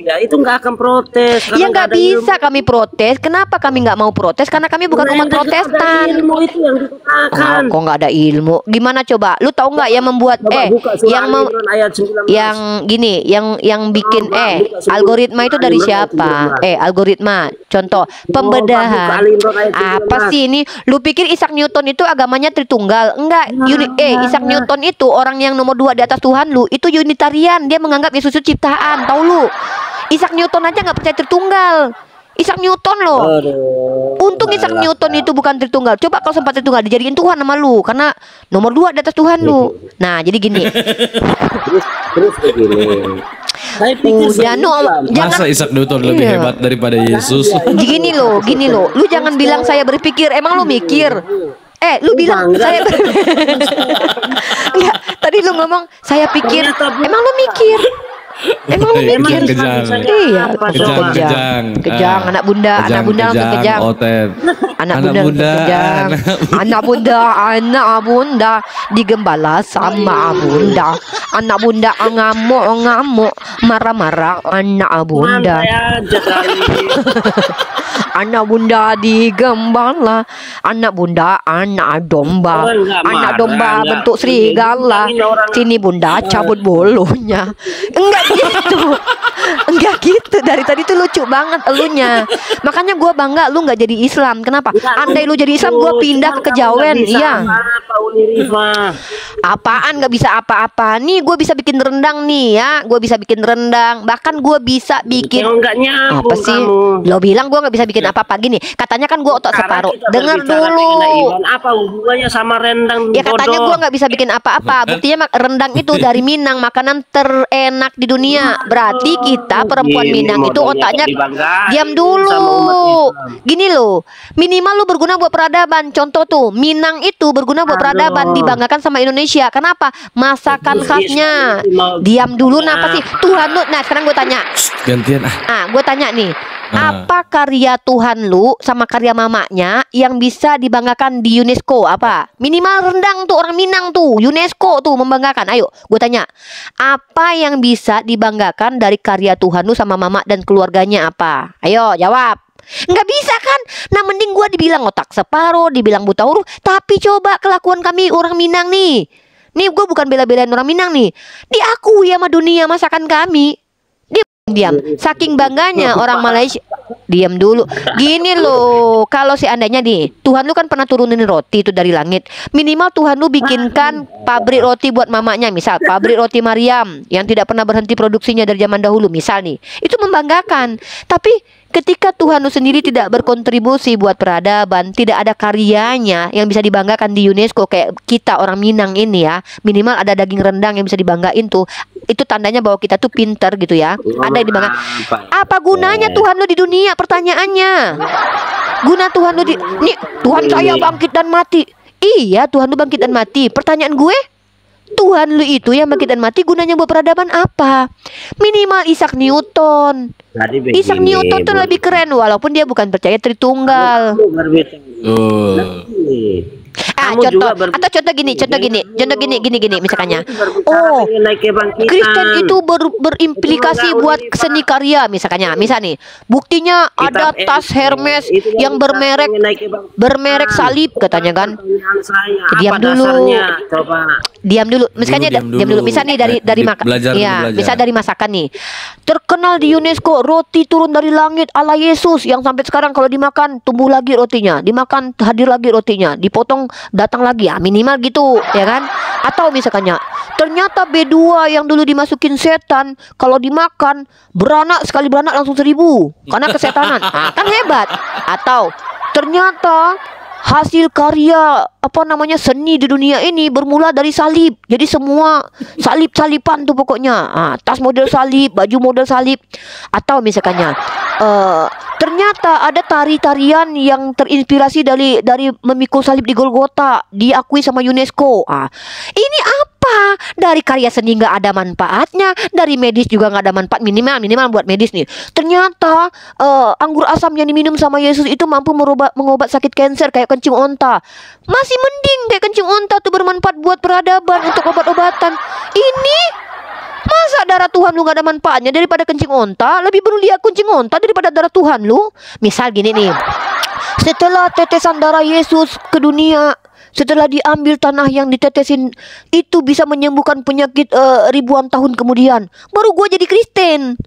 Ya itu nggak akan protes. Ya nggak bisa kami protes. Kenapa kami nggak mau protes? Karena kami bukan umat Protestan. Ilmu itu yang dikatakan. Kok nggak ada ilmu? Gimana coba? Lu tahu nggak yang membuat yang gini, yang bikin algoritma itu dari siapa? Algoritma. Contoh pembedahan. Apa sih ini? Lu pikir Isaac Newton itu agamanya Tritunggal? Enggak. Isaac Newton itu orang yang nomor 2 di atas Tuhan lu. Itu Unitarian. Dia menganggap Yesus itu ciptaan. Tahu lu? Isaac Newton aja nggak percaya Tritunggal. Isaac Newton loh. Untung Isaac Newton itu bukan Tritunggal. Coba kalau sempat Tritunggal dijadiin Tuhan sama lu, karena nomor 2 di atas Tuhan lu. Nah jadi gini. Terus begini. Masa Isaac Newton lebih hebat daripada Yesus? Gini loh. Lu jangan bilang saya berpikir. Emang lu mikir? Lu bilang saya enggak. Tadi lu ngomong saya pikir. Emang lu mikir? Emang lu mikir? Iya, kejang. Anak bunda langsung kejang. Anak bunda digembala sama bunda. Anak bunda ngamuk marah-marah anak bunda. Anak bunda digembala, anak bunda anak domba. Anak domba bentuk serigala. Sini bunda cabut bulunya. Enggak gitu. Dari tadi tuh lucu banget elunya. Makanya gue bangga lu nggak jadi Islam. Kenapa? Andai lu jadi Islam, gue pindah ke Kejawen. Iya. Apaan nggak bisa apa-apa? Nih gue bisa bikin rendang nih ya. Gue bisa bikin rendang. Bahkan gue bisa bikin apa sih? Lo bilang gue nggak bisa bikin apa-apa. Gini, katanya kan gue otot separuh. Dengar dulu. Apa hubungannya sama rendang? Ya katanya gue nggak bisa bikin apa-apa. Buktinya rendang itu dari Minang, makanan terenak di dunia. Berarti kita perempuan Minang itu otaknya. Diam dulu. Gini loh, minimal lu berguna buat peradaban. Contoh tuh, Minang itu berguna buat peradaban, dibanggakan sama Indonesia. Kenapa? Masakan khasnya. Diam dulu, kenapa sih Tuhan lu? Nah sekarang gue tanya. Gantian gue tanya nih. Apa karya Tuhan lu sama karya mamanya yang bisa dibanggakan di UNESCO? Apa? Minimal rendang tuh, orang Minang tuh, UNESCO tuh membanggakan. Ayo, gue tanya. Apa yang bisa dibanggakan dari karya Tuhan lu sama mama dan keluarganya apa? Ayo jawab. Nggak bisa kan? Nah mending gua dibilang otak separuh, dibilang buta huruf. Tapi coba kelakuan kami orang Minang nih. Nih gue bukan bela-belain orang Minang nih. Diakui sama dunia masakan kami. Diam. Saking bangganya orang Malaysia. Diam dulu. Gini loh, kalau seandainya nih, Tuhan lu kan pernah turunin roti itu dari langit. Minimal Tuhan lu bikinkan pabrik roti buat mamanya, misal pabrik roti Maryam yang tidak pernah berhenti produksinya dari zaman dahulu, misal nih. Itu membanggakan. Tapi ketika Tuhan lu sendiri tidak berkontribusi buat peradaban, tidak ada karyanya yang bisa dibanggakan di UNESCO kayak kita orang Minang ini ya, minimal ada daging rendang yang bisa dibanggain tuh. Itu tandanya bahwa kita tuh pinter gitu ya. Ada yang dibanggakan. Apa gunanya Tuhan lu di dunia? Pertanyaannya. Guna Tuhan lu di nih, Tuhan saya bangkit dan mati. Iya, Tuhan lu bangkit dan mati. Pertanyaan gue, Tuhan lu itu yang bangkit dan mati gunanya buat peradaban apa? Minimal Isaac Newton. Isaac Newton tuh lebih keren walaupun dia bukan percaya Tritunggal. Contoh gini misalnya. Oh, Kristen itu berimplikasi buat seni karya misalnya. Misal nih, buktinya ada tas Hermes yang bermerek salib katanya kan. Diam dulu. Misalnya diam dulu. Misal nih dari makan. Ya, misal dari masakan nih. Terkenal di UNESCO roti turun dari langit ala Yesus yang sampai sekarang kalau dimakan tumbuh lagi rotinya, dimakan hadir lagi rotinya, dipotong datang lagi ya, minimal gitu ya kan. Atau misalnya ternyata B2 yang dulu dimasukin setan kalau dimakan beranak sekali beranak langsung 1000 karena kesetanan. Kan hebat. Atau ternyata hasil karya seni di dunia ini bermula dari salib. Jadi semua salib-saliban tuh pokoknya. Tas model salib, baju model salib. Atau misalnya ternyata ada tari-tarian yang terinspirasi dari memikul salib di Golgota, diakui sama UNESCO. Ini apa? Dari karya seni nggak ada manfaatnya, dari medis juga nggak ada manfaat, minimal buat medis nih. Ternyata anggur asam yang diminum sama Yesus itu mampu mengobat sakit kanker kayak kencing onta. Masih mending kayak kencing onta tuh bermanfaat buat peradaban untuk obat-obatan. Ini masa darah Tuhan lu gak ada manfaatnya daripada kencing onta? Lebih bermulia kencing onta daripada darah Tuhan lu. Misal gini nih, setelah tetesan darah Yesus ke dunia, setelah diambil tanah yang ditetesin itu bisa menyembuhkan penyakit ribuan tahun kemudian, baru gue jadi Kristen.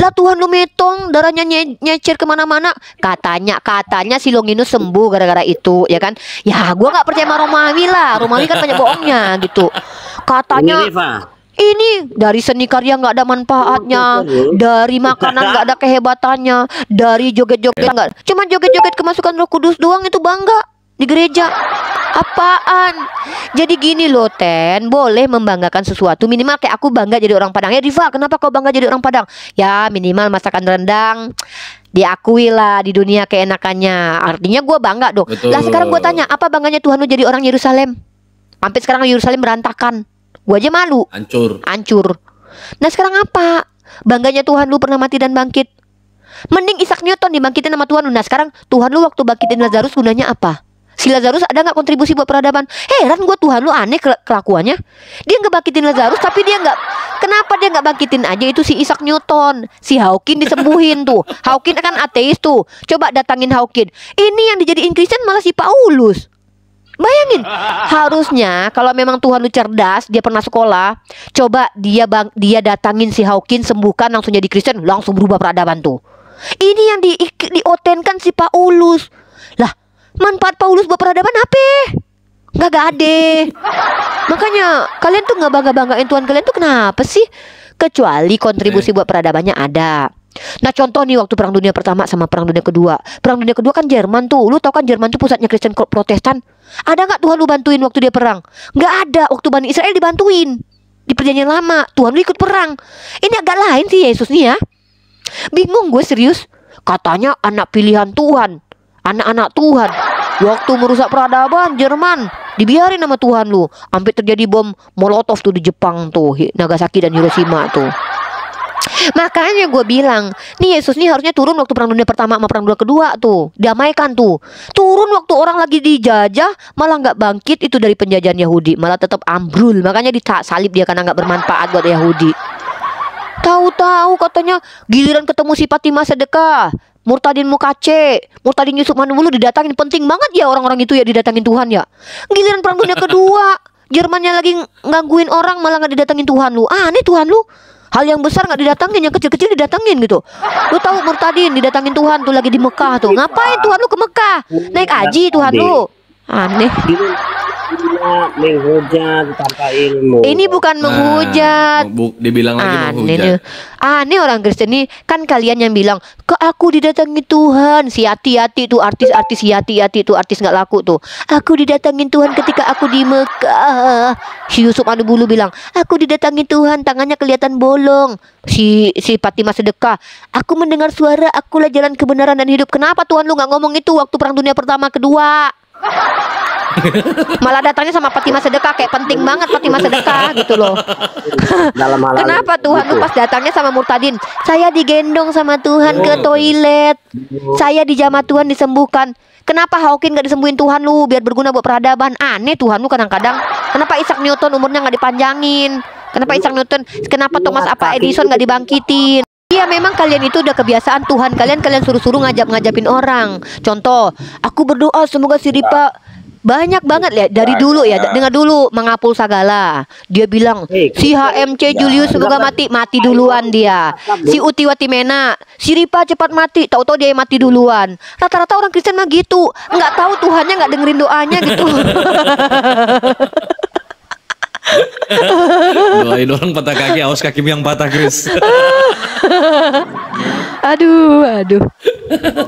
Lah Tuhan lu metong, darahnya nyecer kemana-mana. Katanya si Longinus sembuh gara-gara itu, ya kan? Ya gue gak percaya sama Romawi lah. Romawi kan banyak bohongnya gitu. Katanya ini dari seni karya nggak ada manfaatnya, dari makanan nggak ada kehebatannya, dari joget-joget nggak. Cuma joget-joget kemasukan Roh Kudus doang itu bangga di gereja. Apaan? Jadi gini loh Ten, boleh membanggakan sesuatu. Minimal kayak aku bangga jadi orang Padang. Ya Diva, kenapa kau bangga jadi orang Padang? Ya minimal masakan rendang diakui lah di dunia keenakannya. Artinya gue bangga dong. Lah sekarang gue tanya, apa bangganya Tuhan lu jadi orang Yerusalem? Sampai sekarang Yerusalem berantakan. Gue aja malu. Hancur. Nah sekarang apa? Bangganya Tuhan lu pernah mati dan bangkit. Mending Isaac Newton dibangkitin sama Tuhan lu. Nah sekarang Tuhan lu waktu bangkitin Lazarus gunanya apa? Si Lazarus ada gak kontribusi buat peradaban? Heran gue, Tuhan lu aneh kelakuannya. Dia gak bangkitin Lazarus, tapi dia gak. Kenapa dia gak bangkitin aja itu si Isaac Newton? Si Hawking disembuhin tuh. Hawking kan ateis tuh. Coba datangin Hawking. Ini yang dijadiin Kristen malah si Paulus. Bayangin, harusnya kalau memang Tuhan lu cerdas, dia pernah sekolah, coba dia datangin si Hawking, sembuhkan, langsung jadi Kristen, langsung berubah peradaban tuh. Ini yang diotenkan si Paulus. Lah, manfaat Paulus buat peradaban apa? Gak ada. Makanya kalian tuh gak bangga-banggain Tuhan kalian tuh kenapa sih? Kecuali kontribusi buat peradabannya ada. Nah contoh nih waktu Perang Dunia Pertama sama Perang Dunia Kedua. Perang Dunia Kedua kan Jerman tuh. Lu tau kan Jerman tuh pusatnya Kristen Protestan. Ada gak Tuhan lu bantuin waktu dia perang? Gak ada. Waktu Bani Israel dibantuin di perjanjian lama, Tuhan lu ikut perang. Ini agak lain sih Yesus nih ya. Bingung gue serius. Katanya anak pilihan Tuhan, anak-anak Tuhan. Waktu merusak peradaban Jerman dibiarin sama Tuhan lu. Sampai terjadi bom Molotov tuh di Jepang tuh, Nagasaki dan Hiroshima tuh. Makanya gue bilang, nih Yesus nih harusnya turun waktu Perang Dunia Pertama sama Perang Dunia Kedua tuh, damaikan tuh. Turun waktu orang lagi dijajah, malah nggak bangkit itu dari penjajahan Yahudi, malah tetap ambrul. Makanya disalib dia karena nggak bermanfaat buat Yahudi. Tahu-tahu katanya giliran ketemu si Fatimah Sedekah, Murtadin Mukace, Murtadin Yusuf Manubulu didatangin. Penting banget ya orang-orang itu ya didatangin Tuhan ya. Giliran perang dunia kedua, Jermannya lagi ngangguin orang malah nggak didatangin Tuhan lu. Aneh Tuhan lu. Hal yang besar nggak didatangin, yang kecil-kecil didatangin gitu. Lu tahu Murtadin didatangin Tuhan tuh lagi di Mekah tuh. Ngapain Tuhan lu ke Mekah? Naik haji Tuhan lu. Aneh. Menghujat tanpa ilmu. Ini bukan menghujat. Dibilang lagi menghujat. Aneh orang Kristen ini. Kan kalian yang bilang ke aku didatangi Tuhan. Si Yati-Yati tuh artis-artis, Yati-Yati tuh artis nggak laku tuh. Aku didatangin Tuhan ketika aku di Mekah. Si Yusuf Manubulu bilang aku didatangi Tuhan, tangannya kelihatan bolong. Si Fatimah Sedekah, aku mendengar suara, akulah jalan kebenaran dan hidup. Kenapa Tuhan lu nggak ngomong itu waktu perang dunia pertama kedua? Malah datangnya sama Fatimah Sedekah, kayak penting banget Fatimah Sedekah gitu loh. Kenapa Tuhan lu pas datangnya sama Murtadin? Saya digendong sama Tuhan ke toilet. Saya dijamah Tuhan disembuhkan. Kenapa Hawking gak disembuhin Tuhan lu biar berguna buat peradaban? Aneh Tuhan lu kadang-kadang. Kenapa Isaac Newton umurnya gak dipanjangin? Kenapa Thomas Edison gak dibangkitin? Iya memang kalian itu udah kebiasaan Tuhan kalian suruh-suruh ngajapin orang. Contoh, aku berdoa semoga si Ripa banyak banget ya dari dulu ya, dengar dulu Mangapul Sagala. Dia bilang si HMC Julius semoga mati duluan dia. Si Uti Watimena, si Ripa cepat mati, tahu-tahu dia mati duluan. Rata-rata orang Kristen mah gitu, nggak tahu Tuhannya nggak dengerin doanya gitu. Doain orang patah kaki, awas kakimu yang patah, Chris. Aduh.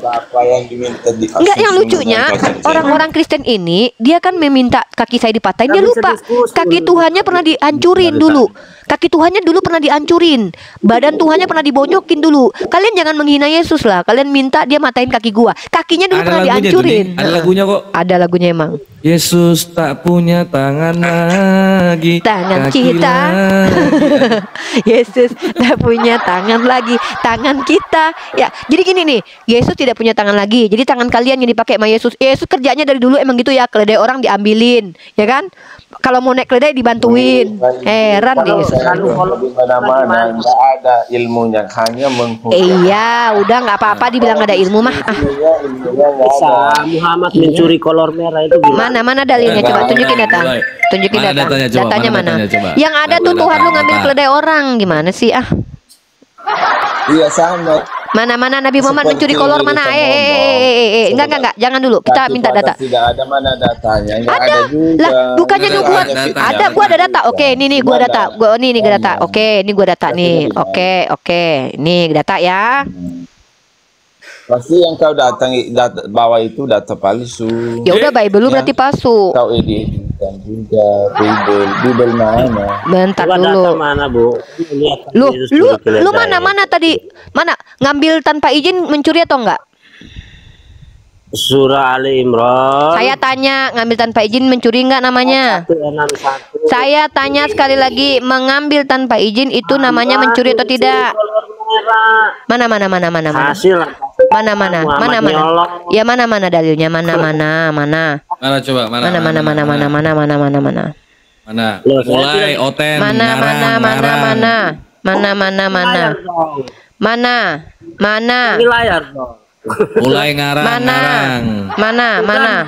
Apa yang diminta di Enggak, yang lucunya orang-orang Kristen ini dia kan meminta kaki saya dipatahin, dia lupa kaki Tuhannya pernah dihancurin dulu. Kaki Tuhannya dulu pernah dihancurin. Badan Tuhannya pernah dibonyokin dulu. Kalian jangan menghina Yesus lah. Kalian minta dia matain kaki gua. Kakinya dulu pernah dihancurin. Ada lagunya kok. Ada lagunya emang. Yesus tak punya tangan lagi. Tangan kita. Yesus tak punya tangan lagi. Tangan kita. Ya, jadi gini nih. Yesus tidak punya tangan lagi. Jadi tangan kalian yang dipakai sama Yesus. Yesus kerjanya dari dulu emang gitu ya. Keledai orang diambilin, ya kan? Kalau mau naik keledai dibantuin. Heran deh Yesus. Di mana-mana nggak ada ilmunya, hanya menghujat. Iya, udah nggak apa-apa dibilang ada ilmu mah. Bisa Muhammad mencuri kolor merah itu gimana? Mana dalilnya? Coba tunjukin data. Tunjukin data. Datanya mana? Yang ada tuh Tuhan lu ngambil keledai orang. Gimana sih ah? Iya sama. Mana Nabi Muhammad mencuri kolor mana? Enggak, jangan dulu. Kita minta data. Tidak ada, mana datanya? Ada juga. Lah, bukannya lu buat. Ada, gua ada data. Oke, ini gua data. Ini data. Oke, ini gua data nih. Oke. Ini data ya. Pasti yang kau bawa itu data palsu. Ya udah, Bible lu berarti palsu. Kau editan juga Bible mana? Bentar dulu. Mana, Bu? Lu mana tadi? Mana ngambil tanpa izin mencuri atau enggak? Surah Ali Imran. Saya tanya, ngambil tanpa izin mencuri enggak namanya? 161. Saya tanya sekali lagi, mengambil tanpa izin itu namanya mencuri atau tidak? Mana? Hasil. Mana? Ya mana dalilnya? Mana? Mana coba? Mana? Mulai Oten. Mana? Ini layar dong. Mulai ngarang. Mana?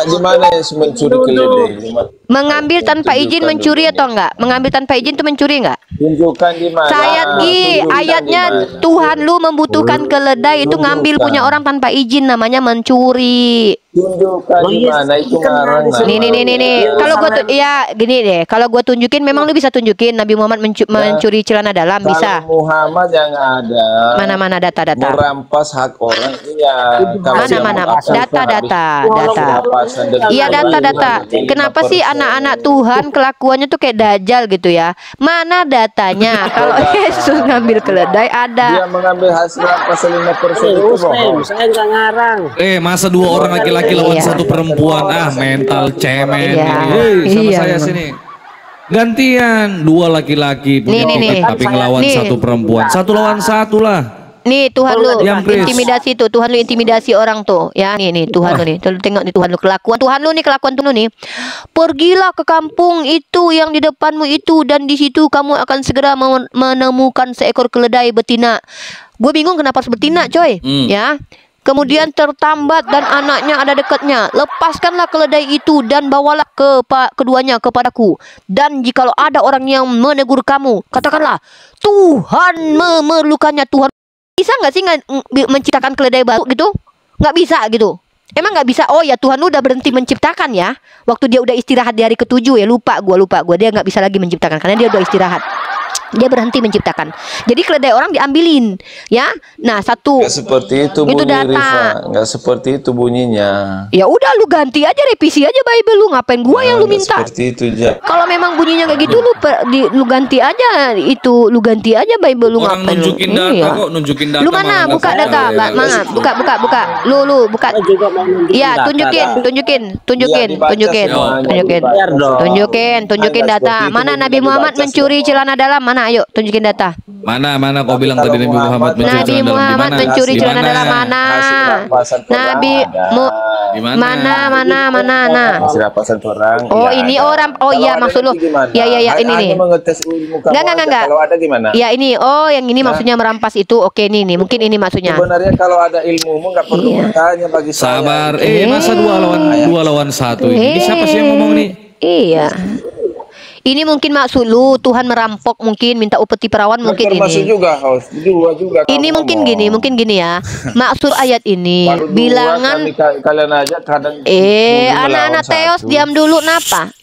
Gimana yang mencuri keledai? Mengambil tanpa izin mencuri atau enggak? Mengambil tanpa izin itu mencuri enggak? Tunjukkan di mana? Ayatnya Tuhan lu membutuhkan keledai itu ngambil punya orang tanpa izin, namanya mencuri. Tunjukkan di mana itu ngarang. Nih. Kalau gua gini deh. Kalau gua tunjukin, memang lu bisa tunjukin Nabi Muhammad mencuri celana dalam, bisa. Muhammad yang ada. Mana data. Merampas hak orang, iya. Mana data. Iya, data. Kenapa sih anak-anak Tuhan kelakuannya tuh kayak dajal gitu ya? Mana datanya? Kalau Yesus ngambil keledai ada. Dia mengambil hasil pasal 5% itu bohong. Saya nggak ngarang. Masa dua orang laki-laki lawan satu perempuan? Mental cemen ini. Sama saya sini. Gantian, dua laki-laki punya topik tapi ngelawan satu perempuan. Satu lawan satu lah. Nih Tuhan lu Diam, Pris. intimidasi tuh, Tuhan lu intimidasi orang tuh, ya nih Tuhan lu nih, lu tengok nih Tuhan lu kelakuan Tuhan lu nih, kelakuan Tuhan lu nih. Pergilah ke kampung itu yang di depanmu itu, dan di situ kamu akan segera menemukan seekor keledai betina. Gue bingung kenapa harus betina, coy, ya. Kemudian tertambat dan anaknya ada dekatnya. Lepaskanlah keledai itu dan bawalah keduanya kepadaku. Dan jikalau ada orang yang menegur kamu, katakanlah Tuhan memerlukannya. Tuhan bisa nggak sih menciptakan keledai baru gitu? Nggak bisa gitu. Emang nggak bisa? Oh ya, Tuhan lu udah berhenti menciptakan ya. Waktu dia udah istirahat di hari ke-7 ya, lupa gue dia nggak bisa lagi menciptakan karena dia udah istirahat. Dia berhenti menciptakan. Jadi keledai orang diambilin, ya. Nah, satu. Nggak seperti itu bunyi, Rifa. Nggak seperti itu bunyinya. Ya udah, lu ganti aja, revisi aja Bible lu. Ngapain gua yang lu minta? Seperti itu aja. Kalau memang bunyinya kayak gitu, lu ganti aja itu. Lu ganti aja Bible lu. Orang ngapain nunjukin lu? data kok, nunjukin data. Lu mana? Buka data, buka. Lu buka. Iya, tunjukin data. Mana Nabi Muhammad mencuri celana dalam? Mana? Ayo tunjukin data. Mana kau bilang tadi Nabi Muhammad Nabi Muhammad mencuri celana dalam mana? Nabi mana? Nah. Oh, ini orang. Oh iya, maksud lu. Ya ini nih. Enggak. Kalau ada gimana? Ya ini. Oh, yang ini maksudnya merampas itu. Oke, nih. Mungkin ini maksudnya. Sebenarnya kalau ada ilmumu nggak perlu bertanya bagi saya. Sabar. Masa dua lawan satu ini? Siapa sih yang ngomong nih? Iya. Ini mungkin maksud lu Tuhan merampok, mungkin minta upeti perawan, mungkin ini. Juga, juga ini mungkin gini ya. Maksud ayat ini bilangan kalian aja kadang anak-anak Teos diam dulu napa?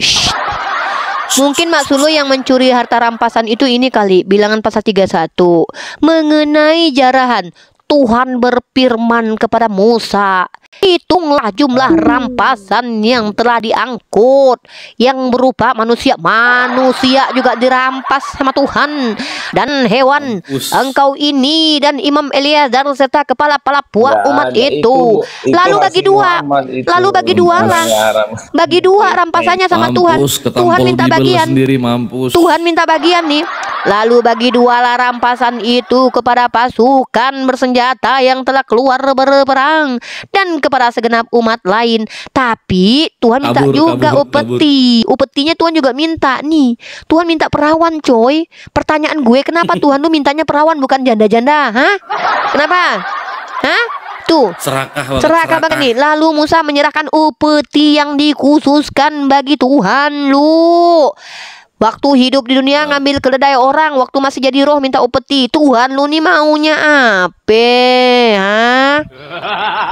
Mungkin maksud lu yang mencuri harta rampasan itu ini kali, bilangan pasal 31 mengenai jarahan. Tuhan berfirman kepada Musa, hitunglah jumlah rampasan yang telah diangkut, yang berupa manusia juga dirampas sama Tuhan, dan hewan. Engkau ini dan Imam Eliazar serta kepala-kepala puak umat itu. Lalu bagi dua rampasannya sama Tuhan. Tuhan minta bagian. Tuhan minta bagian nih. Lalu bagi dualah rampasan itu kepada pasukan bersenjata yang telah keluar berperang dan kepada segenap umat lain. Tapi Tuhan minta juga upeti. Upetinya Tuhan juga minta nih. Tuhan minta perawan, coy. Pertanyaan gue, kenapa Tuhan lu mintanya perawan bukan janda-janda? Hah? Kenapa? Hah? Tuh, serakah banget nih. Lalu Musa menyerahkan upeti yang dikhususkan bagi Tuhan lu. Waktu hidup di dunia ngambil keledai orang, waktu masih jadi roh minta upeti. Tuhan lu nih maunya apa? Hah?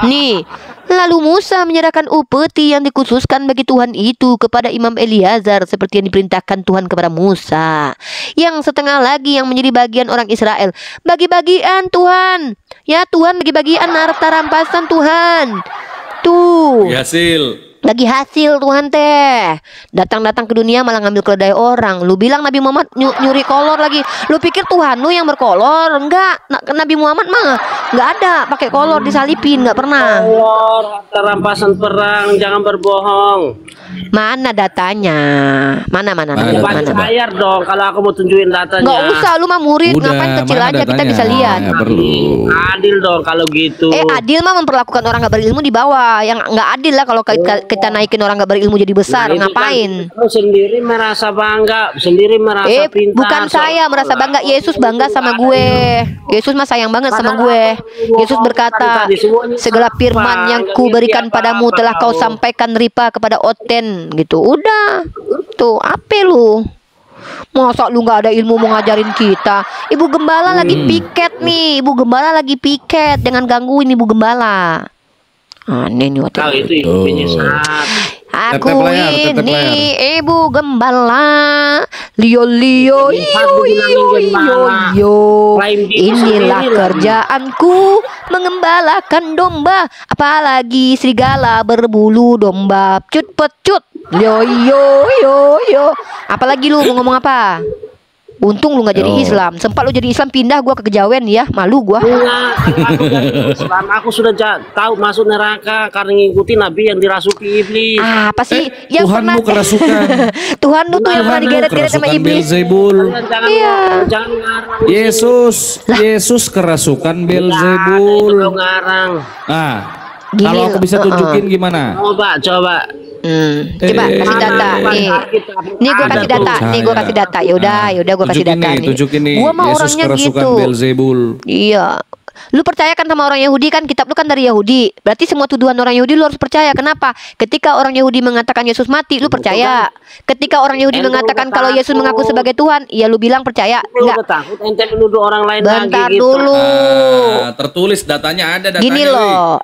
Nih, lalu Musa menyerahkan upeti yang dikhususkan bagi Tuhan itu kepada Imam Eliazar seperti yang diperintahkan Tuhan kepada Musa. Yang setengah lagi yang menjadi bagian orang Israel. Bagi-bagian Tuhan. Ya Tuhan, bagi-bagian harta rampasan Tuhan. Tuh. Lagi hasil Tuhan teh. Datang-datang ke dunia malah ngambil keledai orang. Lu bilang Nabi Muhammad nyuri kolor lagi. Lu pikir Tuhan lu yang berkolor? Enggak. Nabi Muhammad mah enggak ada pakai kolor disalipin, enggak pernah. Kolor, harta rampasan perang, jangan berbohong. Mana datanya? Mana? Bayar dong kalau aku mau tunjukin datanya. Enggak usah, lu mah murid. Ngapain kecil aja datanya? Kita bisa lihat. Perlu. Adil dong kalau gitu. Adil mah memperlakukan orang nggak berilmu di bawah. Yang nggak adil lah kalau kita naikin orang nggak berilmu jadi besar. Ngapain? Kamu sendiri merasa bangga, sendiri merasa pintar. Bukan saya merasa bangga. Yesus bangga sama gue. Yesus mah sayang banget sama gue. Yesus berkata, segala firman yang ku berikan padamu telah kau sampaikan Ripa kepada Oten. Gitu. Udah. Tuh, apa lu? Masa lu nggak ada ilmu mau ngajarin kita? Ibu Gembala lagi piket nih. Ibu Gembala lagi piket. Jangan gangguin Ibu Gembala. Aneh nih waktu itu. Aku ini Ibu Gembala. Lio. Inilah kerjaanku, mengembalakan domba. Apalagi serigala berbulu domba. Cut pecut. Yo. Apalagi lu mau ngomong apa? Untung lu nggak jadi Islam. Sempat lu jadi Islam pindah gua ke kejawen ya, malu gua. Islam aku sudah tahu masuk neraka karena ngikutin nabi yang dirasuki iblis. Apa sih yang Tuhanmu pernah kerasukan. Tuhan lu tuh yang pernah digeret-geret sama iblis. Beelzebul. Jangan ngarang. Yesus kerasukan Itu Beelzebul. ngarang. Gini, Kalau aku bisa tunjukin gimana? Coba. Coba kasih data nih. Nih gua kasih data. Nih gua kasih data. Yaudah gua kasih data nih. Tunjukin nih. Gua mah Yesus orangnya kerasukan gitu. Beelzebul. Iya. Lu percaya kan sama orang Yahudi kan? Kitab lu kan dari Yahudi. Berarti semua tuduhan orang Yahudi lu harus percaya. Kenapa? Ketika orang Yahudi mengatakan Yesus mati, lu percaya. Ketika orang Yahudi mengatakan kalau Yesus mengaku sebagai Tuhan, ya lu bilang percaya. Enggak. Takut ente menuduh orang lain Bentar lagi gitu. dulu. Tertulis datanya ada datanya. Gini loh,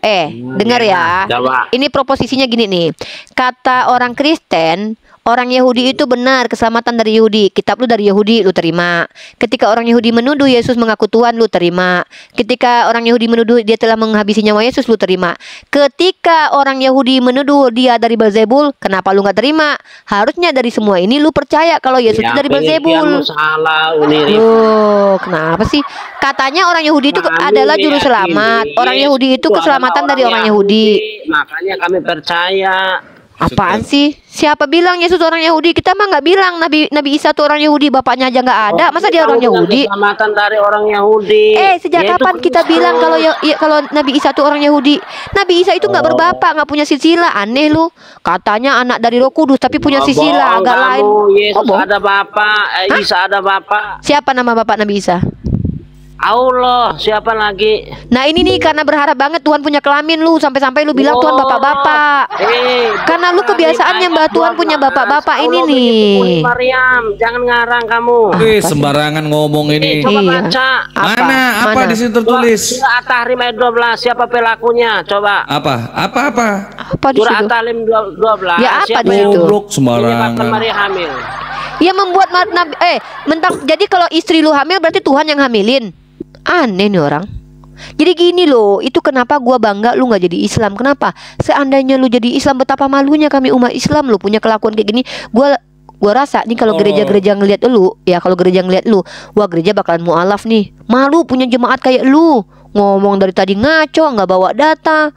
dengar ya. Coba. Ini proposisinya gini nih. Kata orang Kristen, orang Yahudi itu benar, keselamatan dari Yahudi. Kitab lu dari Yahudi, lu terima. Ketika orang Yahudi menuduh Yesus mengaku Tuhan, lu terima. Ketika orang Yahudi menuduh dia telah menghabisi nyawa Yesus, lu terima. Ketika orang Yahudi menuduh dia dari Beelzebul, kenapa lu nggak terima? Harusnya dari semua ini lu percaya kalau Yesus itu dari Beelzebul. Salah, Loh, kenapa sih? Katanya orang Yahudi itu adalah juru selamat. Orang Yahudi itu keselamatan dari orang Yahudi. Makanya kami percaya. Apaan sih? Siapa bilang Yesus orang Yahudi? Kita mah nggak bilang Nabi Isa tuh orang Yahudi, bapaknya aja nggak ada. Masa dia orang Yahudi? Keselamatan dari orang Yahudi. Sejak kapan kita bilang kalau Nabi Isa tuh orang Yahudi? Nabi Isa itu nggak berbapak, nggak punya silsilah. Aneh lu. Katanya anak dari Roh Kudus tapi punya silsilah agak lain. Yesus ada bapak, Isa ada bapak. Siapa nama bapak Nabi Isa? Allah, siapa lagi? Nah ini nih karena berharap banget Tuhan punya kelamin lu sampai-sampai lu bilang Tuhan bapak-bapak. Karena lu kebiasaannya mbak Tuhan punya bapak-bapak ini nih. Maryam, jangan ngarang kamu. Sembarangan ngomong ini. Coba baca. Apa di situ tertulis? Surah At-Tahrim ayat 12, siapa pelakunya? Coba. Apa di Surah situ? At-Tahrim 12. Ya apa siapa di situ? Goblok sembarangan. Maria hamil. Ya membuat Nabi jadi kalau istri lu hamil berarti Tuhan yang hamilin. Aneh nih orang. Jadi gini loh, itu kenapa gua bangga lu nggak jadi Islam. Kenapa? Seandainya lu jadi Islam, betapa malunya kami umat Islam lu punya kelakuan kayak gini. Gua rasa nih kalau gereja-gereja ngelihat lu, ya kalau gereja ngelihat lu, wah gereja bakalan mualaf nih. Malu punya jemaat kayak lu. Ngomong dari tadi ngaco, nggak bawa data.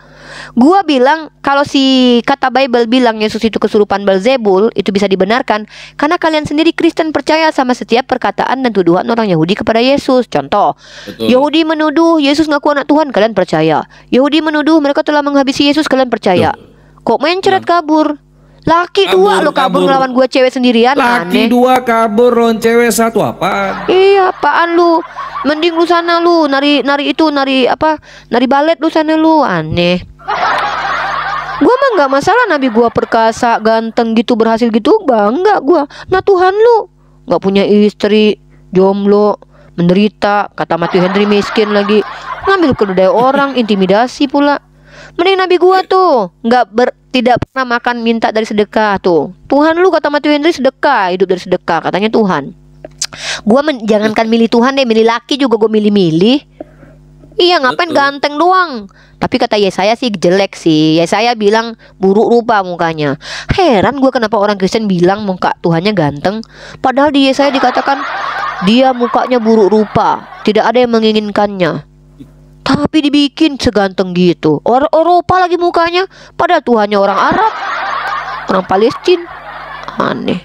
Gua bilang kalau si kata Bible bilang Yesus itu kesurupan Beelzebul, itu bisa dibenarkan karena kalian sendiri Kristen percaya sama setiap perkataan dan tuduhan orang Yahudi kepada Yesus. Contoh, Yahudi menuduh Yesus ngaku anak Tuhan, kalian percaya. Yahudi menuduh mereka telah menghabisi Yesus, kalian percaya. Kok mencret kabur? Laki dua lo kabur ngelawan gua cewek sendirian. Laki aneh. dua kabur lawan cewek satu apaan? Iya apaan lu? Mending lu sana lu nari balet lu sana lu. Aneh. Gua mah nggak masalah nabi gua perkasa, ganteng gitu, berhasil gitu, bangga gua. Nah Tuhan lu nggak punya istri, jomblo, menderita, kata Matthew Henry miskin lagi, ngambil keledai orang, intimidasi pula. Mending nabi gua tuh tidak pernah makan minta dari sedekah tuh. Tuhan lu kata Matthew Henry sedekah, hidup dari sedekah katanya Tuhan. Gua jangankan milih Tuhan deh, milih laki juga gua milih-milih. Iya ngapain ganteng doang. Tapi kata Yesaya sih jelek sih. Yesaya bilang buruk rupa mukanya. Heran gua kenapa orang Kristen bilang muka Tuhannya ganteng. Padahal di Yesaya dikatakan dia mukanya buruk rupa, tidak ada yang menginginkannya. Tapi dibikin seganteng gitu. Orang Eropa lagi mukanya, padahal Tuhannya orang Arab, orang Palestina. Aneh.